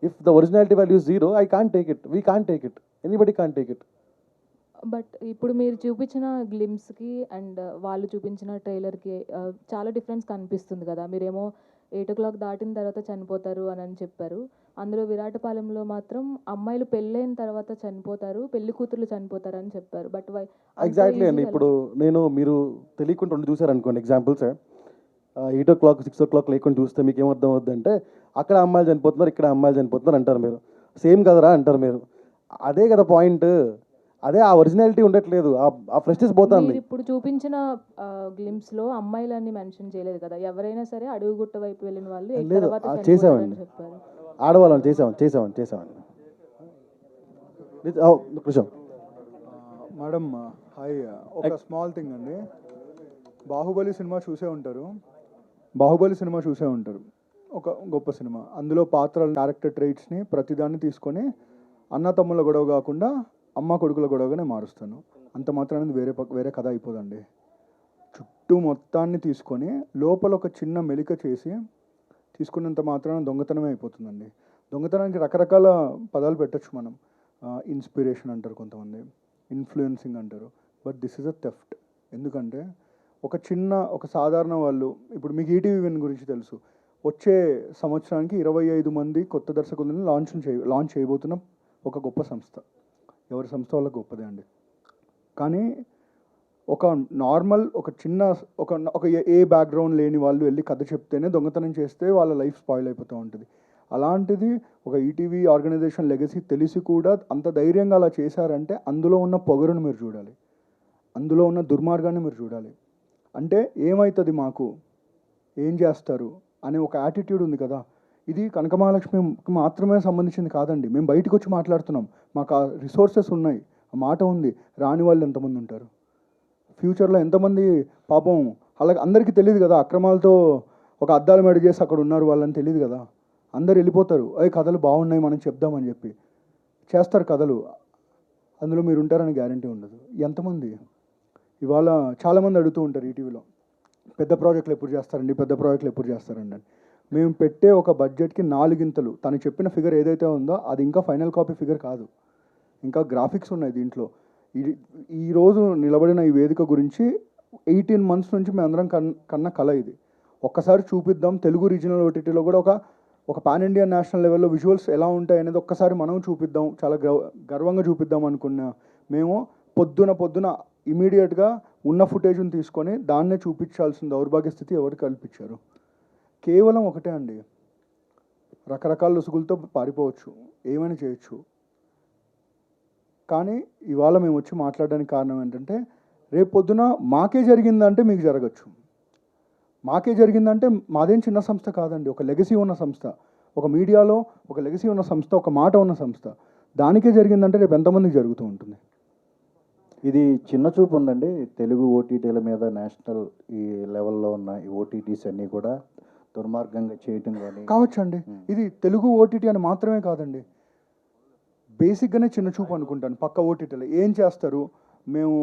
if the originality value is 0, I can't take it, we can't take it, anybody can't take it. But ఇప్పుడు మీరు చూపించిన గ్లిమ్స్కి and వాళ్ళు చూపించిన ట్రైలర్కి చాలా difference కనిపిస్తుంది కదా. మీరేమో 8 o'clock దాటిన తర్వాత చనిపోతారు అని చెప్పారు. అందులో విరాటపాలెంలో మాత్రం అమ్మాయిలు పెళ్ళైన తర్వాత చనిపోతారు, పెళ్లి కూతుర్లు చనిపోతారు అని చెప్పారు. బట్ ఎగ్జాక్ట్లీ అండి. ఇప్పుడు నేను మీరు తెలియకుండా రెండు చూసారనుకోండి ఎగ్జాంపుల్స్, 8 o'clock 6 o'clock లేకుండా చూస్తే మీకు ఏమర్థం అవుద్దంటే అక్కడ అమ్మాయిలు చనిపోతున్నారు, ఇక్కడ అమ్మాయిలు చనిపోతున్నారు అంటారు మీరు. సేమ్ కదరా అంటారు మీరు. అదే కదా పాయింట్, అదే ఆ ఒరిజినాలిటీ ఉండట్లేదు, ఆ ఫ్రెష్నెస్ పోతుంది. ఇప్పుడు చూపించిన గ్లిమ్స్లో అమ్మాయిలని మెన్షన్ చేయలేదు కదా. ఎవరైనా సరే అడుగుగుట్ట వైపు వెళ్ళిన వాళ్ళు లేదు, తర్వాత చేసామండి, చెప్పారు. ఆడవాళ్ళని చేసామండి. కృష్ణ మేడం హాయ్, ఒక స్మాల్ థింగ్ అండి. బాహుబలి సినిమా చూసే ఉంటారు, ఒక గొప్ప సినిమా. అందులో పాత్రల క్యారెక్టర్ ట్రైట్స్ని ప్రతిదాన్ని తీసుకొని అన్న తమ్ముళ్ళ గొడవ కాకుండా అమ్మ కొడుకుల గొడవగానే మారుస్తాను. అంత మాత్రాన్ని వేరే కథ అయిపోదండి. చుట్టూ మొత్తాన్ని తీసుకొని లోపల ఒక చిన్న మెలిక చేసి తీసుకున్నంత మాత్రాన దొంగతనమే అయిపోతుందండి. దొంగతనానికి రకరకాల పదాలు పెట్టచ్చు మనం. ఇన్స్పిరేషన్ అంటారు కొంతమంది, ఇన్ఫ్లుయెన్సింగ్ అంటారు, but this is a theft. ఎందుకంటే ఒక సాధారణ వాళ్ళు, ఇప్పుడు మీకు ఈటీవీ విన్ గురించి తెలుసు, వచ్చే సంవత్సరానికి 25 మంది కొత్త దర్శకులను లాంచ్ చేయబోతున్న ఒక గొప్ప సంస్థ. ఎవరి సంస్థ వల్ల గొప్పదే అండి. కానీ ఒక నార్మల్ ఒక ఏ బ్యాక్గ్రౌండ్ లేని వాళ్ళు వెళ్ళి కథ చెప్తేనే దొంగతనం చేస్తే వాళ్ళ లైఫ్ స్పాయిల్ అయిపోతూ ఉంటుంది. అలాంటిది ఒక ఈటీవీ ఆర్గనైజేషన్ లెగసీ తెలిసి కూడా అంత ధైర్యంగా అలా చేశారంటే అందులో ఉన్న పొగరును మీరు చూడాలి, అందులో ఉన్న దుర్మార్గాన్ని మీరు చూడాలి. అంటే ఏమవుతుంది, మాకు ఏం చేస్తారు అనే ఒక యాటిట్యూడ్ ఉంది కదా. ఇది కనకమహాలక్ష్మికి మాత్రమే సంబంధించింది కాదండి. మేము బయటకు వచ్చి మాట్లాడుతున్నాం, మాకు ఆ రిసోర్సెస్ ఉన్నాయి, ఆ మాట ఉంది. రాని వాళ్ళు ఎంతమంది ఉంటారు, ఫ్యూచర్లో ఎంతమంది పాపం అలాగే అందరికీ తెలియదు కదా. అక్రమాలతో ఒక అద్దాల మెడ చేసి అక్కడ ఉన్నారు వాళ్ళని తెలియదు కదా. అందరు వెళ్ళిపోతారు, అవి కథలు బాగున్నాయి మనం చెప్దామని చెప్పి చేస్తారు కథలు, అందులో మీరు ఉంటారని గ్యారంటీ ఉండదు. ఎంతమంది ఇవాళ చాలామంది అడుగుతూ ఉంటారు ఈటీవీలో, పెద్ద ప్రాజెక్టులు ఎప్పుడు చేస్తారండి. మేము పెట్టే ఒక బడ్జెట్కి 4 గింతలు. తను చెప్పిన ఫిగర్ ఏదైతే ఉందో అది ఇంకా ఫైనల్ కాపీ ఫిగర్ కాదు, ఇంకా గ్రాఫిక్స్ ఉన్నాయి దీంట్లో. ఈరోజు నిలబడిన ఈ వేదిక గురించి 18 months నుంచి మేము అందరం కన్న కళ ఇది. ఒక్కసారి చూపిద్దాం, తెలుగు రీజనల్ ఓటీటీలో కూడా ఒక పాన్ ఇండియా నేషనల్ లెవెల్లో విజువల్స్ ఎలా ఉంటాయి అనేది ఒక్కసారి మనం చూపిద్దాం, చాలా గర్వంగా చూపిద్దాం అనుకున్నా. మేము పొద్దున ఇమీడియట్గా ఉన్న ఫుటేజ్ని తీసుకొని దాన్నే చూపించాల్సిన దౌర్భాగ్య స్థితి ఎవరు కల్పించారు? కేవలం ఒకటే అండి, రకరకాల లొసుగులతో పారిపోవచ్చు, ఏమైనా చేయొచ్చు. కానీ ఇవాళ మేము వచ్చి మాట్లాడడానికి కారణం ఏంటంటే రేపు పొద్దున మాకే జరిగిందంటే మీకు జరగచ్చు, మాకే జరిగిందంటే మాదేం చిన్న సంస్థ కాదండి, ఒక లెగసీ ఉన్న సంస్థ, ఒక మీడియాలో ఒక లెగసీ ఉన్న సంస్థ, ఒక మాట ఉన్న సంస్థ. దానికే జరిగిందంటే రేపు ఎంతమందికి జరుగుతూ ఉంటుంది. ఇది చిన్న చూపు ఉందండి తెలుగు ఓటీటీల మీద. నేషనల్ ఈ లెవెల్లో ఉన్న ఈ ఓటీటీస్ అన్నీ కూడా దుర్మార్గంగా చేయటం కానీ కావచ్చండి. ఇది తెలుగు ఓటీటీ అని మాత్రమే కాదండి, బేసిక్గానే చిన్న చూపు అనుకుంటాను. పక్క ఓటీటీలు ఏం చేస్తారు, మేము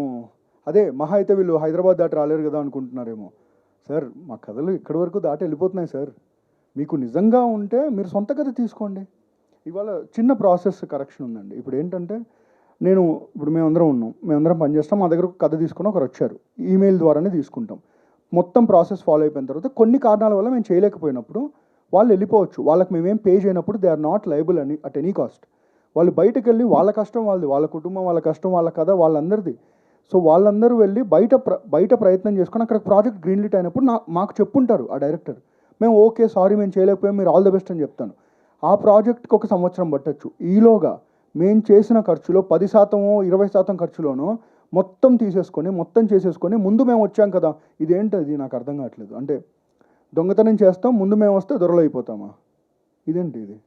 అదే మహా అయితే వీళ్ళు హైదరాబాద్ దాటి రాలేరు కదా అనుకుంటున్నారేమో. సార్ మా కథలు ఇక్కడి వరకు దాటి వెళ్ళిపోతున్నాయి సార్. మీకు నిజంగా ఉంటే మీరు సొంత కథ తీసుకోండి. ఇవాళ చిన్న ప్రాసెస్ కరెక్షన్ ఉందండి. ఇప్పుడు ఏంటంటే ఇప్పుడు మేమందరం ఉన్నాం, మేమందరం పనిచేస్తాం, మా దగ్గర ఒక కథ తీసుకుని ఒకరు వచ్చారు, ఈమెయిల్ ద్వారానే తీసుకుంటాం. మొత్తం ప్రాసెస్ ఫాలో అయిపోయిన తర్వాత కొన్ని కారణాల వల్ల మేము చేయలేకపోయినప్పుడు వాళ్ళు వెళ్ళిపోవచ్చు. వాళ్ళకి మేమేం పే చేయనప్పుడు దే ఆర్ నాట్ లయబుల్ అని అట్ ఎనీ కాస్ట్. వాళ్ళు బయటకు వెళ్ళి వాళ్ళ కష్టం వాళ్ళది, వాళ్ళ కుటుంబం వాళ్ళ కష్టం వాళ్ళ కథ వాళ్ళందరిది. సో వాళ్ళందరూ వెళ్ళి బయట ప్రయత్నం చేసుకొని అక్కడ ప్రాజెక్ట్ గ్రీన్లిట్ అయినప్పుడు మాకు చెప్పుంటారు ఆ డైరెక్టర్, మేము ఓకే సారీ మేము చేయలేకపోయాం, మీరు ఆల్ ద బెస్ట్ అని చెప్తాను. ఆ ప్రాజెక్ట్కి ఒక సంవత్సరం పట్టచ్చు. ఈలోగా మేము చేసిన ఖర్చులో 10% 20% ఖర్చులోనో మొత్తం చేసేసుకొని ముందు మేము వచ్చాం కదా, ఇదేంటది నాకు అర్థం కావట్లేదు. అంటే దొంగతనం చేస్తాం, ముందు మేము వస్తే దొరలు అయిపోతామా? ఇదేంటి ఇది?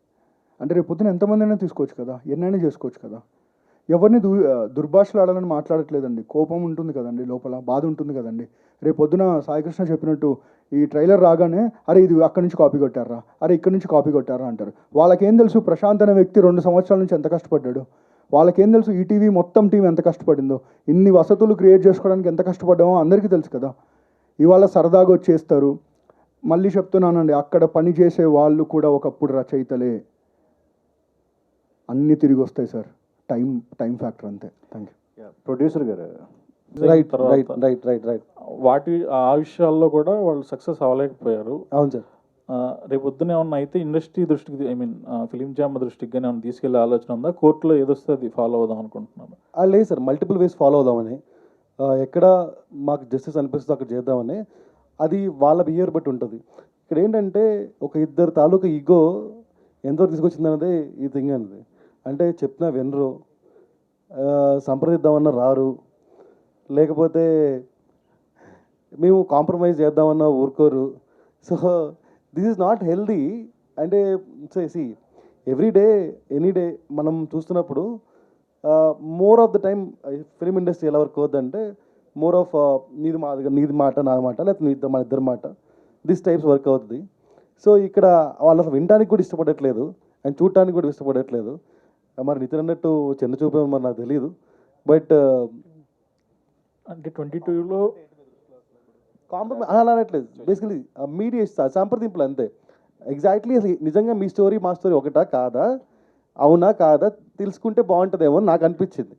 అంటే రేపు పొద్దున ఎంతమందైనా తీసుకోవచ్చు కదా, ఎన్నైనా చేసుకోవచ్చు కదా. ఎవరిని దుర్భాషలు ఆడాలని మాట్లాడట్లేదండి. కోపం ఉంటుంది కదండి, లోపల బాధ ఉంటుంది కదండి. రేపు పొద్దున సాయికృష్ణ చెప్పినట్టు ఈ ట్రైలర్ రాగానే అరే ఇది అక్కడి నుంచి కాపీ కొట్టారా, అరే ఇక్కడి నుంచి కాపీ కొట్టారా అంటారు. వాళ్ళకేం తెలుసు ప్రశాంత్ అనే వ్యక్తి 2 సంవత్సరాల నుంచి ఎంత కష్టపడ్డాడు, వాళ్ళకేం తెలుసు ఈటీవీ మొత్తం టీం ఎంత కష్టపడిందో, ఇన్ని వసతులు క్రియేట్ చేసుకోవడానికి ఎంత కష్టపడ్డామో అందరికీ తెలుసు కదా. ఇవాళ సరదాగా వచ్చేస్తారు. మళ్ళీ చెప్తున్నానండి, అక్కడ పని చేసే వాళ్ళు కూడా ఒకప్పుడు రచయితలే. అన్నీ తిరిగి వస్తాయి సార్, టైం ఫ్యాక్టర్ అంతే. Thank you. ప్రొడ్యూసర్ గారు రైట్ తర్వాత రైట్ రైట్ రైట్ రైట్ ఆ విషయాల్లో కూడా వాళ్ళు సక్సెస్ అవ్వలేకపోయారు. అవును సార్. రేపు పొద్దున ఏమన్నా అయితే ఇండస్ట్రీ దృష్టికి, ఐ మీన్ ఫిలిం జామ్ దృష్టికి కానీ ఏమైనా తీసుకెళ్లే ఆలోచన ఉందా? కోర్టులో ఏదొస్తే అది ఫాలో అవుదాం అనుకుంటున్నాను. లేదు సార్, మల్టిపుల్ వేస్ ఫాలో అవుదామని, ఎక్కడ మాకు జస్టిస్ అనిపిస్తుందో అక్కడ చేద్దామని. అది వాళ్ళ బిహేవియర్ బట్టి ఉంటుంది. ఇక్కడ ఏంటంటే ఒక ఇద్దరు తాలూకా ఈగో ఎంతవరకు తీసుకొచ్చిందన్నది ఈ థింగ్ అనేది. అంటే చెప్పినా వినరు, సంప్రదిద్దామన్నా రారు, లేకపోతే మేము కాంప్రమైజ్ చేద్దామన్నా ఊరుకోరు. So this is not healthy. అంటే see every day any day మనం చూస్తున్నప్పుడు more of the time film industry ఎలా వర్క్ అవుతుందంటే మోర్ ఆఫ్ నీది మాట నాది మాట, లేకపోతే మన ఇద్దరి మాట, దిస్ టైప్స్ వర్క్ అవుతుంది. సో ఇక్కడ వాళ్ళు అసలు వినడానికి కూడా ఇష్టపడట్లేదు అండ్ చూడటానికి కూడా ఇష్టపడట్లేదు. మరి నితిన్ అన్నట్టు చిన్న చూపేమో మరి నాకు తెలియదు. బట్ అంటే 22లో కాంప్రమైజ్ అలా అనట్లేదు. బేసికలీ మీడియా సంప్రదింపులు అంతే. ఎగ్జాక్ట్లీ అసలు నిజంగా మీ స్టోరీ మా స్టోరీ ఒకటా కాదా, అవునా కాదా తెలుసుకుంటే బాగుంటుందేమో అని నాకు అనిపించింది.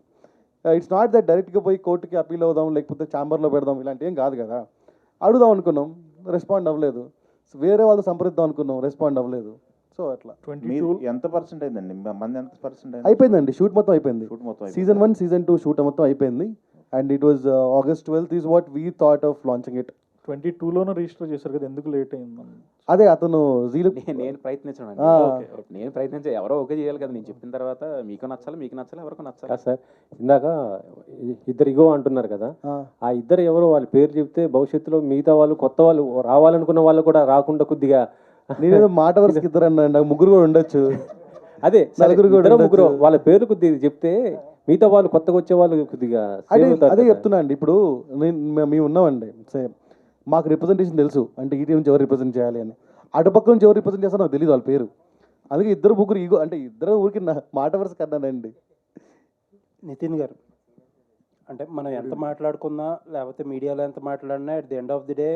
ఇట్స్ నాట్ దట్ డైరెక్ట్గా పోయి కోర్టుకి అప్పీల్ అవుదాం, లేకపోతే ఛాంబర్లో పెడదాం, ఇలాంటివి ఏం కాదు కదా. అడుగుదాం అనుకున్నాం, రెస్పాండ్ అవ్వలేదు. వేరే వాళ్ళు సంప్రదిద్దాం అనుకున్నాం, రెస్పాండ్ అవ్వలేదు. సో అట్లా 22 ఎంత పర్సెంట్ అయిందండి, మంది ఎంత పర్సెంట్ అయింది? అయిపోయిందండి, షూట్ మొత్తం అయిపోయింది. షూట్ మొత్తం సీజన్ 1 సీజన్ 2 షూట్ మొత్తం అయిపోయింది. And it was August 12th is what we thought of launching it. 22లోనే రిజిస్టర్ చేశారు కదా, ఎందుకు లేట్ అయిందని? అదే అతను జీలు నేను ప్రయత్నించాను. నేను ప్రయత్నించే ఎవరో ఓకే చేయాలి కదా. నేను చెప్పిన తర్వాత మీకు నచ్చాలి, ఎవరికి నచ్చాలి. కాదు సార్, ఇందాక ఇద్దరు ఇగో అంటున్నారు కదా, ఆ ఇద్దరు ఎవరో వాళ్ళ పేరు చెప్తే భవిష్యత్తులో మిగతా వాళ్ళు కొత్త వాళ్ళు రావాలనుకున్న వాళ్ళు కూడా రాకుండా కొద్దిగా నేనేదో మాట వరుసకి ఇద్దరు అన్నా, ముగ్గురు కూడా ఉండొచ్చు. అదే నలుగురు కూడా ముగ్గురు వాళ్ళ పేరు కొద్దిగా చెప్తే మిగతా వాళ్ళు కొత్తగా వచ్చే వాళ్ళు కొద్దిగా అదే చెప్తున్నా అండి. ఇప్పుడు మేము ఉన్నామండి, మాకు రిప్రజెంటేషన్ తెలుసు, అంటే ఈటీ నుంచి ఎవరు రిప్రజెంట్ చేయాలి అని. అటుపక్క నుంచి ఎవరు రిప్రజెంట్ చేస్తారో నాకు తెలియదు వాళ్ళ పేరు. అందుకే ఇద్దరు ముగ్గురు ఈగో, అంటే ఇద్దరు ఊరికి మాట వరుస కన్నానండి. నితిన్ గారు, అంటే మనం ఎంత మాట్లాడుకున్నా లేకపోతే మీడియాలో ఎంత మాట్లాడినా at the end of the day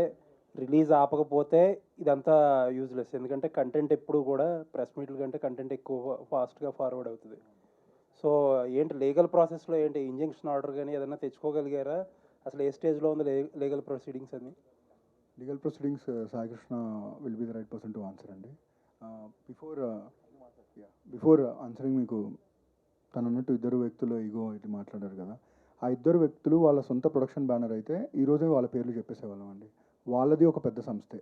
release ఆపకపోతే ఇదంతా యూజ్లెస్. ఎందుకంటే కంటెంట్ ఎప్పుడు కూడా ప్రెస్ మీట్ల కంటే కంటెంట్ ఎక్కువ ఫాస్ట్గా ఫార్వర్డ్ అవుతుంది. సో ఏంటి లీగల్ ప్రాసెస్లో ఏంటి ఇంజంక్షన్ ఆర్డర్ కానీ ఏదైనా తెచ్చుకోగలిగారా? అసలు ఏ స్టేజ్లో ఉంది లీగల్ ప్రొసీడింగ్స్ అని? Legal proceedings Saikrishna will be the right person to answer అండి. బిఫోర్ ఆన్సరింగ్ మీకు తను అన్నట్టు ఇద్దరు వ్యక్తులు ఈగో ఇటు మాట్లాడారు కదా, ఆ ఇద్దరు వ్యక్తులు వాళ్ళ సొంత ప్రొడక్షన్ బ్యానర్ అయితే ఈరోజే వాళ్ళ పేర్లు చెప్పేసేవాళ్ళం అండి. వాళ్ళది ఒక పెద్ద సంస్థే.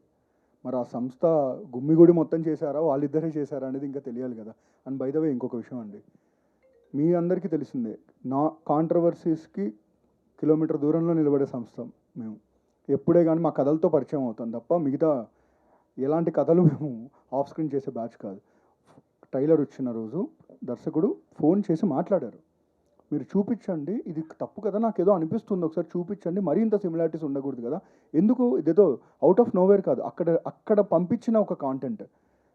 మరి ఆ సంస్థ గుమ్మిగూడి మొత్తం చేశారా, వాళ్ళిద్దరే చేశారా అనేది ఇంకా తెలియాలి కదా. అండ్ బై ద వే ఇంకొక విషయం అండి, మీ అందరికీ తెలిసిందే, నా కాంట్రవర్సీస్కి కిలోమీటర్ దూరంలో నిలబడే సంస్థ మేము. ఎప్పుడే కానీ మా కథలతో పరిచయం అవుతాం తప్ప మిగతా ఎలాంటి కథలు మేము ఆఫ్ స్క్రీన్ చేసే బ్యాచ్ కాదు. ట్రైలర్ వచ్చిన రోజు దర్శకుడు ఫోన్ చేసి మాట్లాడారు, మీరు చూపించండి, ఇది తప్పు కదా, నాకు ఏదో అనిపిస్తుంది, ఒకసారి చూపించండి, మరీ ఇంత సిమిలారిటీస్ ఉండకూడదు కదా, ఎందుకు ఇదేదో అవుట్ ఆఫ్ నోవేర్ కాదు, అక్కడ పంపించిన ఒక కాంటెంట్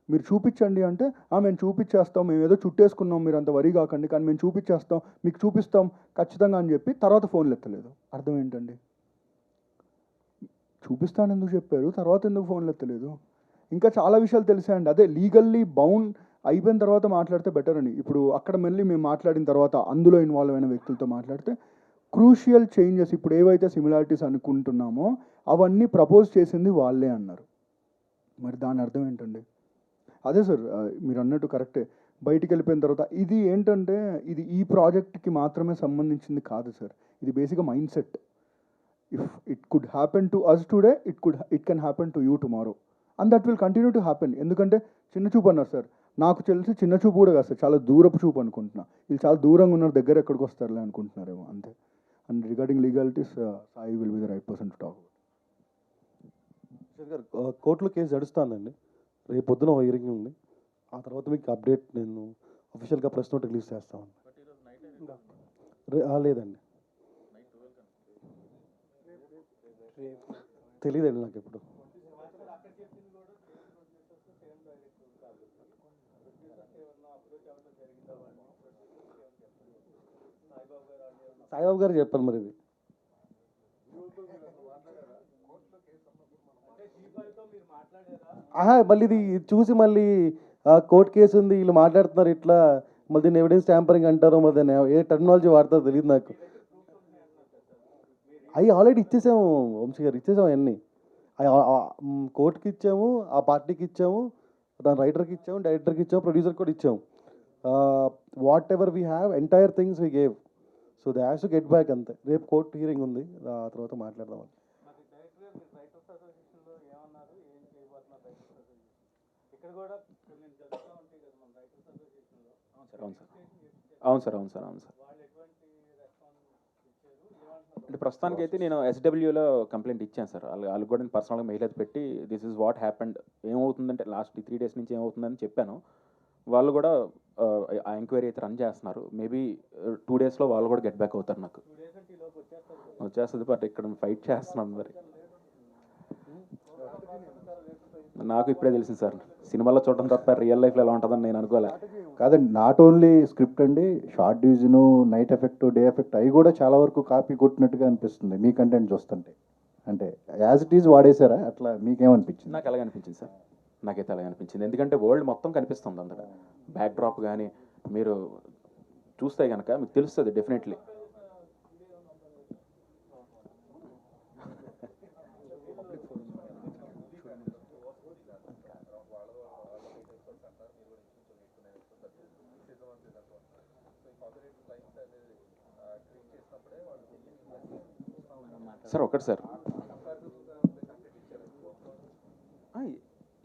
మీరు చూపించండి అంటే, మేము చూపించేస్తాం, మేము ఏదో చుట్టేసుకున్నాం, మీరు అంత వరి కాకండి, కానీ మేము చూపించేస్తాం, మీకు చూపిస్తాం ఖచ్చితంగా అని చెప్పి తర్వాత ఫోన్లు ఎత్తలేదు. అర్థం ఏంటండి? చూపిస్తాను ఎందుకు చెప్పారు, తర్వాత ఎందుకు ఫోన్లు ఎత్తలేదు? ఇంకా చాలా విషయాలు తెలిసాయండి. అదే లీగల్లీ బౌండ్ అయిపోయిన తర్వాత మాట్లాడితే బెటర్ అని. ఇప్పుడు అక్కడ మళ్ళీ మేము మాట్లాడిన తర్వాత అందులో ఇన్వాల్వ్ అయిన వ్యక్తులతో మాట్లాడితే క్రూషియల్ చేంజెస్, ఇప్పుడు ఏవైతే సిమిలారిటీస్ అనుకుంటున్నామో అవన్నీ ప్రపోజ్ చేసింది వాళ్ళే అన్నారు. మరి దాని అర్థం ఏంటండి? అదే సార్, మీరు అన్నట్టు కరెక్టే. బయటికి వెళ్ళిపోయిన తర్వాత ఇది ఏంటంటే, ఇది ఈ ప్రాజెక్ట్కి మాత్రమే సంబంధించింది కాదు సార్, ఇది బేసిక్గా mindset. If it could happen to us today, it can happen to you tomorrow, and that will continue to happen. ఎందుకంటే చిన్న చూపు అన్నారు సార్, నాకు తెలిసి చిన్న చూపు కూడా కాదు సార్, చాలా దూరపు చూపు అనుకుంటున్నా. వీళ్ళు చాలా దూరంగా ఉన్నారు, దగ్గర ఎక్కడికి వస్తారులే అనుకుంటున్నారేమో అంతే. And regarding legalities, Sai will be the right person to talk. గారు కోర్టులో కేసు నడుస్తుందండి, రేపు పొద్దున హియరింగ్ ఉంది, ఆ తర్వాత మీకు అప్డేట్ నేను అఫీషియల్గా ప్రెస్ నోట్ రిలీజ్ చేస్తాను. లేదండి, తెలియదండి నాకు ఎప్పుడు. సాయిబాబు గారు చెప్పాలి మరి ఇది. మళ్ళీ ఇది చూసి మళ్ళీ కోర్టు కేసు ఉంది, వీళ్ళు మాట్లాడుతున్నారు ఇట్లా, మళ్ళీ దీన్ని ఎవిడెన్స్ ట్యాంపరింగ్ అంటారో, మరి దాన్ని ఏ టెక్నాలజీ వాడతారో తెలియదు నాకు. అవి ఆల్రెడీ ఇచ్చేసాము వంశీ గారు, ఇచ్చేసాము అవన్నీ. కోర్టుకి ఇచ్చాము, ఆ పార్టీకి ఇచ్చాము, దాని రైటర్కి ఇచ్చాము, డైరెక్టర్కి ఇచ్చాము, ప్రొడ్యూసర్కి కూడా ఇచ్చాము. What ever we have entire things we gave, so they has to get back అంతే. రేపు కోర్టు హియరింగ్ ఉంది, ఆ తర్వాత మాట్లాడదాం. అవును సార్. అంటే ప్రస్తుతానికి అయితే నేను ఎస్డబ్ల్యూలో కంప్లైంట్ ఇచ్చాను సార్. వాళ్ళకి కూడా నేను పర్సనల్గా మెయిల్ అయితే పెట్టి దిస్ ఇస్ వాట్ హ్యాపెండ్, ఏమవుతుందంటే లాస్ట్ 3 days నుంచి ఏమవుతుందని చెప్పాను. వాళ్ళు కూడా ఆ ఎంక్వైరీ అయితే రన్ చేస్తున్నారు. మేబీ 2 daysలో వాళ్ళు కూడా గెట్ బ్యాక్ అవుతారు. నాకు వచ్చేస్తుంది, బట్ ఇక్కడ ఫైట్ చేస్తున్నాం. మరి నాకు ఇప్పుడే తెలిసింది సార్, సినిమాలో చూడడం తప్ప రియల్ లైఫ్లో ఎలా ఉంటుందని నేను అనుకోలే. కాదండి, నాట్ ఓన్లీ స్క్రిప్ట్ అండి, short division, night effect, day effect అవి కూడా చాలా వరకు కాపీ కొట్టినట్టుగా అనిపిస్తుంది మీ కంటెంట్ చూస్తుంటే. అంటే యాజ్ ఇట్ ఈజ్ వాడేశారా, అట్లా మీకేమనిపించింది? నాకు అలాగే అనిపించింది సార్, నాకైతే అలాగే అనిపించింది. ఎందుకంటే వరల్డ్ మొత్తం కనిపిస్తుంది అందులో, బ్యాక్ డ్రాప్ కానీ మీరు చూస్తే కనుక మీకు తెలుస్తుంది డెఫినెట్లీ. సార్ ఒకటి సార్,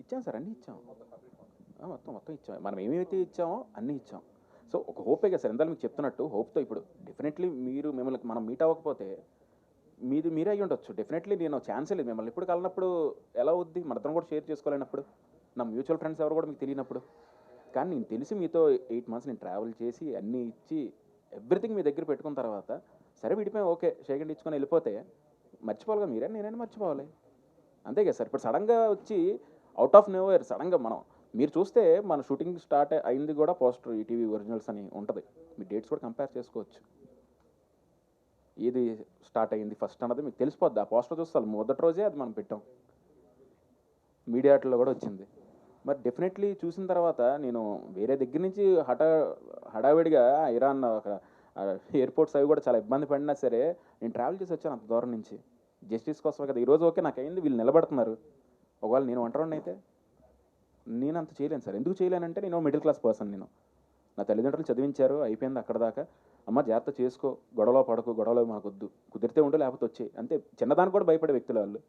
ఇచ్చాం సార్, అన్నీ ఇచ్చాం, మొత్తం ఇచ్చాం. మనం ఏమైతే ఇచ్చామో అన్నీ ఇచ్చాం. సో ఒక హోపే కదా సార్, ఎంత మీకు చెప్తున్నట్టు హోప్తో. ఇప్పుడు డెఫినెట్లీ మిమ్మల్ని మనం మీట్ అవ్వకపోతే మీరే అయ్యి ఉండొచ్చు. డెఫినెట్లీ నేను ఛాన్సే లేదు, మిమ్మల్ని ఇప్పుడు కలినప్పుడు ఎలా అవుద్ది, మన కూడా షేర్ చేసుకోలేనప్పుడు, నా మ్యూచువల్ ఫ్రెండ్స్ ఎవరు కూడా మీకు తెలియనప్పుడు. కానీ నేను తెలిసి మీతో 8 months నేను ట్రావెల్ చేసి అన్నీ ఇచ్చి ఎవ్రీథింగ్ మీ దగ్గర పెట్టుకున్న తర్వాత సరే విడిపోయి ఓకే షేకండ్ ఇచ్చుకొని వెళ్ళిపోతే మర్చిపోవాలి కదా, నేనైనా మర్చిపోవాలి అంతే కదా సార్. ఇప్పుడు సడన్గా వచ్చి అవుట్ ఆఫ్ నోవేర్ సడన్గా మీరు చూస్తే మన షూటింగ్ స్టార్ట్ అయింది కూడా పోస్టర్ ఈటీవీ ఒరిజినల్స్ అని ఉంటుంది, మీ డేట్స్ కూడా కంపేర్ చేసుకోవచ్చు. ఏది స్టార్ట్ అయ్యింది ఫస్ట్ అన్నది మీకు తెలిసిపోద్ది, ఆ పోస్టర్ చూస్తాను మొదటి రోజే అది మనం పెట్టాం, మీడియాట్లో కూడా వచ్చింది. మరి డెఫినెట్లీ చూసిన తర్వాత నేను వేరే దగ్గర నుంచి హడావిడిగా ఇరాన్ ఒక ఎయిర్పోర్ట్స్ అవి కూడా చాలా ఇబ్బంది పడినా సరే నేను ట్రావెల్ చేసి వచ్చాను అంత దూరం నుంచి జస్టిస్ కోసమే కదా. ఈరోజు ఓకే నాకు అయింది, వీళ్ళు నిలబడుతున్నారు. ఒకవేళ నేను ఒంటరిని అయితే నేను అంత చేయలేను సార్. ఎందుకు చేయలేనంటే నేను మిడిల్ క్లాస్ పర్సన్, నేను నా తల్లిదండ్రులు చదివించారు, అయిపోయింది అక్కడ దాకా. అమ్మ జాగ్రత్త చేసుకో, గొడవలో పడకు, గొడవలో మనకొద్దు, కుదిరితే ఉండు లేకపోతే వచ్చే అంతే. చిన్నదానికి కూడా భయపడే వ్యక్తులు వాళ్ళు.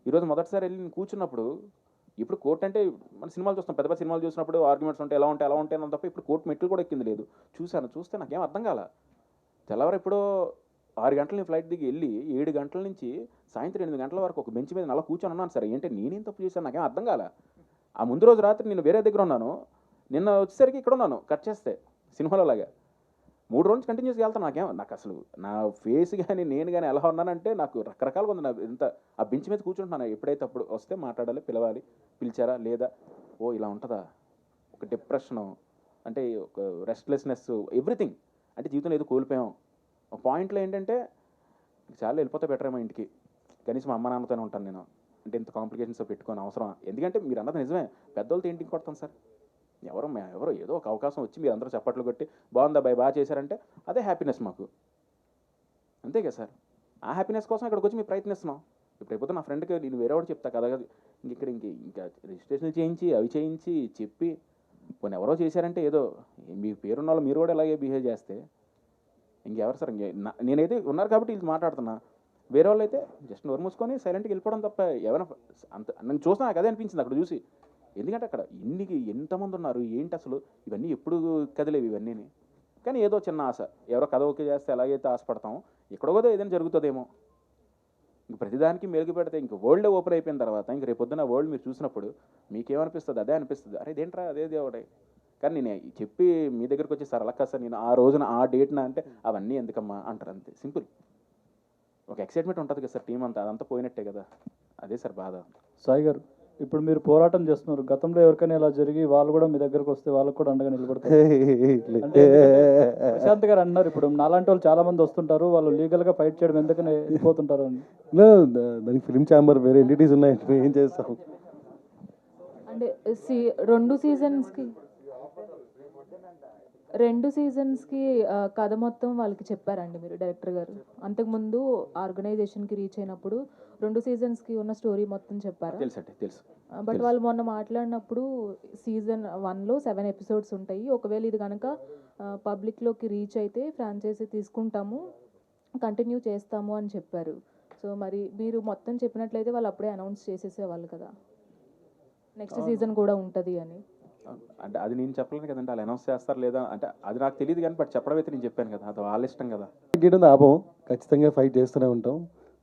ఈరోజు మొదటిసారి వెళ్ళి నేను కూర్చున్నప్పుడు, ఇప్పుడు కోర్టు అంటే మన సినిమాలు చూస్తాం, పెద్ద పెద్ద సినిమాలు చూసినప్పుడు ఆర్గ్యుమెంట్స్ ఉంటాయి, ఎలా ఉంటాయి అని తప్ప ఇప్పుడు కోర్టు మెట్లు కూడా ఎక్కింది లేదు. చూస్తే నాకేం అర్థం కాల. తెల్లవారు ఎప్పుడో 6 గంటల నేను ఫ్లైట్ దిగి వెళ్ళి 7 గంటల నుంచి సాయంత్రం 8 గంటల వరకు ఒక బెంచ్ మీద నల్ల కూర్చొని ఉన్నాను సార్. ఏంటి నేనేం తప్పు చేశాను నాకేం అర్థం కాలే. ఆ ముందు రోజు రాత్రి నేను వేరే దగ్గర ఉన్నాను, నిన్న వచ్చేసరికి ఇక్కడ ఉన్నాను కట్ చేస్తే సినిమాలో లాగా 3 రోజులు కంటిన్యూస్గా వెళ్తాను. నాకు అసలు నా ఫేస్ కానీ నేను కానీ ఎలా ఉన్నానంటే నాకు రకరకాలుగా ఉంది. నా ఇంత ఆ బెంచ్ మీద కూర్చుంటున్నాను. ఎప్పుడైతే అప్పుడు వస్తే మాట్లాడాలి, పిలవాలి, పిలిచారా లేదా, ఓ ఇలా ఉంటుందా, ఒక డిప్రెషను అంటే ఒక రెస్ట్లెస్నెస్ ఎవ్రీథింగ్, అంటే జీవితంలో ఏదో కోల్పోయాం. ఒక పాయింట్లో ఏంటంటే చాలా వెళ్ళిపోతే బెటర్ ఏమో ఇంటికి, కనీసం అమ్మ నాన్నతోనే ఉంటాను నేను, అంటే ఇంత కాంప్లికేషన్స్ పెట్టుకొని అవసరం. ఎందుకంటే మీరు అన్నది నిజమే, పెద్దోళ్ళతో ఏంటికి కొడతాం సార్. ఎవరో ఏదో ఒక అవకాశం వచ్చి మీరు అందరూ చప్పట్లు కొట్టి బాగుందా బాయ్ బాగా చేశారంటే అదే హ్యాపీనెస్ మాకు, అంతే కదా సార్. ఆ హ్యాపీనెస్ కోసం ఇక్కడికి వచ్చి మేము ప్రయత్నిస్తున్నాం. ఇప్పుడు అయిపోతే నా ఫ్రెండ్కి నేను వేరే వాడు చెప్తా కదా, ఇక్కడ ఇంకా రిజిస్ట్రేషన్ చేయించి అవి చేయించి చెప్పి కొన్ని ఎవరో చేశారంటే ఏదో మీ పేరున్న వాళ్ళు మీరు కూడా ఇలాగే బిహేవ్ చేస్తే ఇంకెవరు సార్. నేనైతే ఉన్నారు కాబట్టి ఇది మాట్లాడుతున్నా. వేరే వాళ్ళు అయితే జస్ట్ నోరు మూసుకొని సైలెంట్గా వెళ్ళిపోవడం తప్ప ఏమైనా అంత నన్ను చూసినా నాకు అదే అనిపించింది అక్కడ చూసి. ఎందుకంటే అక్కడ ఎంతమంది ఉన్నారు ఏంటి అసలు, ఇవన్నీ ఎప్పుడు కదిలేవి ఇవన్నీ. కానీ ఏదో చిన్న ఆశ, ఎవరో కథ ఓకే చేస్తే ఎలాగైతే ఆశపడతామో ఇక్కడ కూడా ఏదైనా జరుగుతుందేమో. ఇంక ప్రతిదానికి మెరుగు పెడితే ఇంక వరల్డ్ ఓపెన్ అయిపోయిన తర్వాత ఇంక రేపొద్దున వరల్డ్ మీరు చూసినప్పుడు మీకేమనిపిస్తుంది, అదే అనిపిస్తుంది, అరే ఇదేంట్రా అదే ఒకటే. కానీ నేను చెప్పి మీ దగ్గరికి వచ్చి సార్ అలా కాదు సార్, నేను ఆ రోజున ఆ డేట్న అంటే అవన్నీ ఎందుకమ్మా అంటారు, అంతే సింపుల్. ఒక ఎక్సైట్మెంట్ ఉంటుంది కదా సార్ టీం అంతా, అదంతా పోయినట్టే కదా, అదే సార్ బాధ. సాయి గారు, ఇప్పుడు మీరు పోరాటం చేస్తున్నారు, గతంలో ఎవరికైనా ఇలా జరిగి వాళ్ళు కూడా మీ దగ్గరకు వస్తే వాళ్ళకు కూడా అండగా నిలబడతారు అంటే ప్రశాంత్ గారు అన్నారు, ఇప్పుడు నాలాంటి వాళ్ళు చాలా మంది వస్తుంటారు, వాళ్ళు లీగల్గా ఫైట్ చేయడం ఎందుకని వెళ్ళిపోతుంటారు అని. దానికి ఫిల్మ్ ఛాంబర్ వేరే ఎంటిటీస్ ఉన్నాయంటే ఏం చేస్తాం. అంటే రెండు సీజన్స్కి కథ మొత్తం వాళ్ళకి చెప్పారండి మీరు డైరెక్టర్ గారు? అంతకుముందు ఆర్గనైజేషన్కి రీచ్ అయినప్పుడు 2 సీజన్స్కి ఉన్న స్టోరీ మొత్తం చెప్పారా? తెలుసు. బట్ వాళ్ళు మొన్న మాట్లాడినప్పుడు సీజన్ 1లో 7 ఎపిసోడ్స్ ఉంటాయి, ఒకవేళ ఇది కనుక పబ్లిక్లోకి రీచ్ అయితే ఫ్రాంచైజీ తీసుకుంటాము, కంటిన్యూ చేస్తాము అని చెప్పారు. సో మరి మీరు మొత్తం చెప్పినట్లయితే వాళ్ళు అప్పుడే అనౌన్స్ చేసేసేవాళ్ళు కదా నెక్స్ట్ సీజన్ కూడా ఉంటుంది అని. అంటే అది నేను చెప్పలేను కదండి, వాళ్ళు అనౌన్స్ చేస్తారు లేదా అంటే అది నాకు తెలియదు, కానీ బట్ చెప్పడం అయితే నేను చెప్పాను కదా, అది వాళ్ళ ఇష్టం కదా. ఆపం, ఖచ్చితంగా ఫైట్ చేస్తూనే ఉంటాం.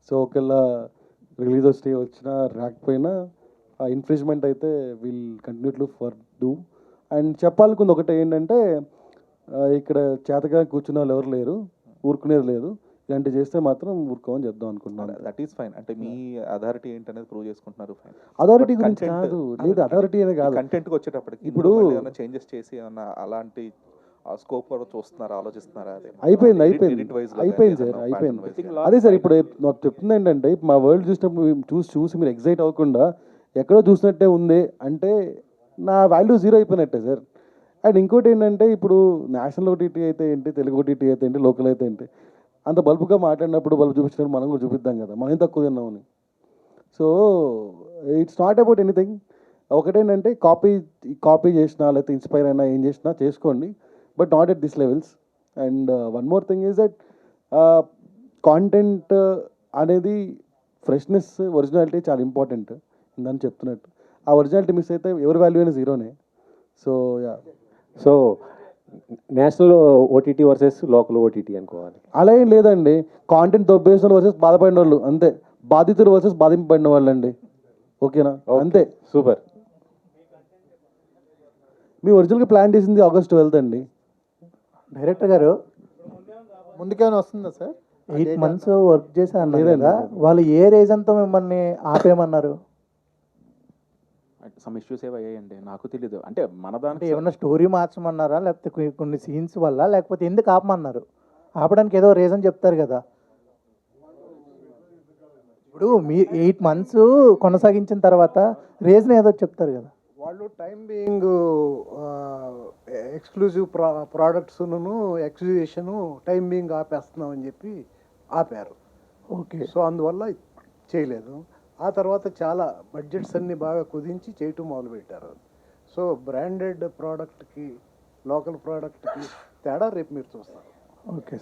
సో ఒకవేళ రిలీజ్ స్టే వచ్చినా రాకపోయినా ఆ ఇన్ఫ్రిజ్మెంట్ అయితే will continue to for do. And చెప్పాలనుకుంది ఒకటే ఏంటంటే, ఇక్కడ చేతగా కూర్చున్న వాళ్ళు ఎవరు లేరు, ఊరుకునేది లేదు, ఇలాంటి చేస్తే మాత్రం ఊరుకోమని చెప్దాం అనుకుంటున్నాను. That is fine. అంటే మీ అథారిటీ ఏంటనేది ప్రూవ్ చేసుకుంటున్నారు, ఫైన్. అథారిటీ గురించి కాదు, లేదు అథారిటీ అనేది కాదు, కంటెంట్కి వచ్చేటప్పటికి ఇప్పుడు ఏమైనా చేంజెస్ చేసి ఏమన్నా అలాంటి స్కోప్ కూడా చూస్తున్నారా, ఆలోచిస్తున్నారా? అదే అయిపోయింది సార్, అయిపోయింది. అదే సార్ ఇప్పుడు నాకు చెప్తుంది ఏంటంటే, మా వరల్డ్ చూసినప్పుడు చూసి మీరు ఎగ్జైట్ అవ్వకుండా ఎక్కడో చూసినట్టే ఉంది అంటే నా వాల్యూ జీరో అయిపోయినట్టే సార్. అండ్ ఇంకోటి ఏంటంటే, ఇప్పుడు నేషనల్ ఓటీటీ అయితే ఏంటి, తెలుగు ఓటీటీ అయితే ఏంటి, లోకల్ అయితే ఏంటి, అంత బల్బుగా మాట్లాడినప్పుడు బల్బు చూపించినప్పుడు మనం కూడా చూపిద్దాం కదా మనం తక్కువ తిన్నామని. So it's not about anything. ఒకటేంటంటే కాపీ చేసినా లేకపోతే ఇన్స్పైర్ అయినా ఏం చేసినా చేసుకోండి, but not at this levels. And one more thing is that content అనేది ఫ్రెష్నెస్, ఒరిజినాలిటీ చాలా ఇంపార్టెంట్ ఇందని చెప్తున్నట్టు. ఆ ఒరిజినాలిటీ మిస్ అయితే ఎవరి వాల్యూ అయినా జీరోనే. So so national OTT versus local OTT అనుకోవాలి. అలా ఏం లేదండి, కాంటెంట్ దొబ్బేసిన వర్సెస్ బాధపడిన వాళ్ళు అంతే, బాధితులు వర్సెస్ బాధింపబడిన వాళ్ళు అండి. ఓకేనా? అంతే. సూపర్. మీ ఒరిజినల్గా ప్లాన్ చేసింది August 12th అండి. డైరెక్టర్ గారు ముందుకేమైనా వస్తుందా సార్? 8 months వర్క్ చేసి అన్నారు కదా, వాళ్ళు ఏ రీజన్తో మిమ్మల్ని ఆపేయమన్నారు? సమ్ ఇష్యూస్ ఏవి అయ్యాయండి, నాకు తెలీదు. అంటే మన దాంట్లో ఏమన్నా స్టోరీ మార్చమన్నారా, లేకపోతే కొన్ని సీన్స్ వల్ల, లేకపోతే ఎందుకు ఆపమన్నారు? ఆపడానికి ఏదో రీజన్ చెప్తారు కదా. ఇప్పుడు మీ 8 months కొనసాగించిన తర్వాత రీజన్ ఏదో చెప్తారు కదా. వాళ్ళు టైం బీయింగ్ ఎక్స్క్లూజివ్ ప్రోడక్ట్స్ను ఎగ్జిబిషను టైం బీయింగ్ ఆపేస్తున్నాం అని చెప్పి ఆపారు. ఓకే. సో అందువల్ల చేయలేదు. ఆ తర్వాత చాలా బడ్జెట్స్ అన్నీ బాగా కుదించి చేయటం మొదలుపెట్టారు. సో బ్రాండెడ్ ప్రోడక్ట్కి లోకల్ ప్రోడక్ట్కి తేడా రేపు మీరు చూస్తారు. ఓకే.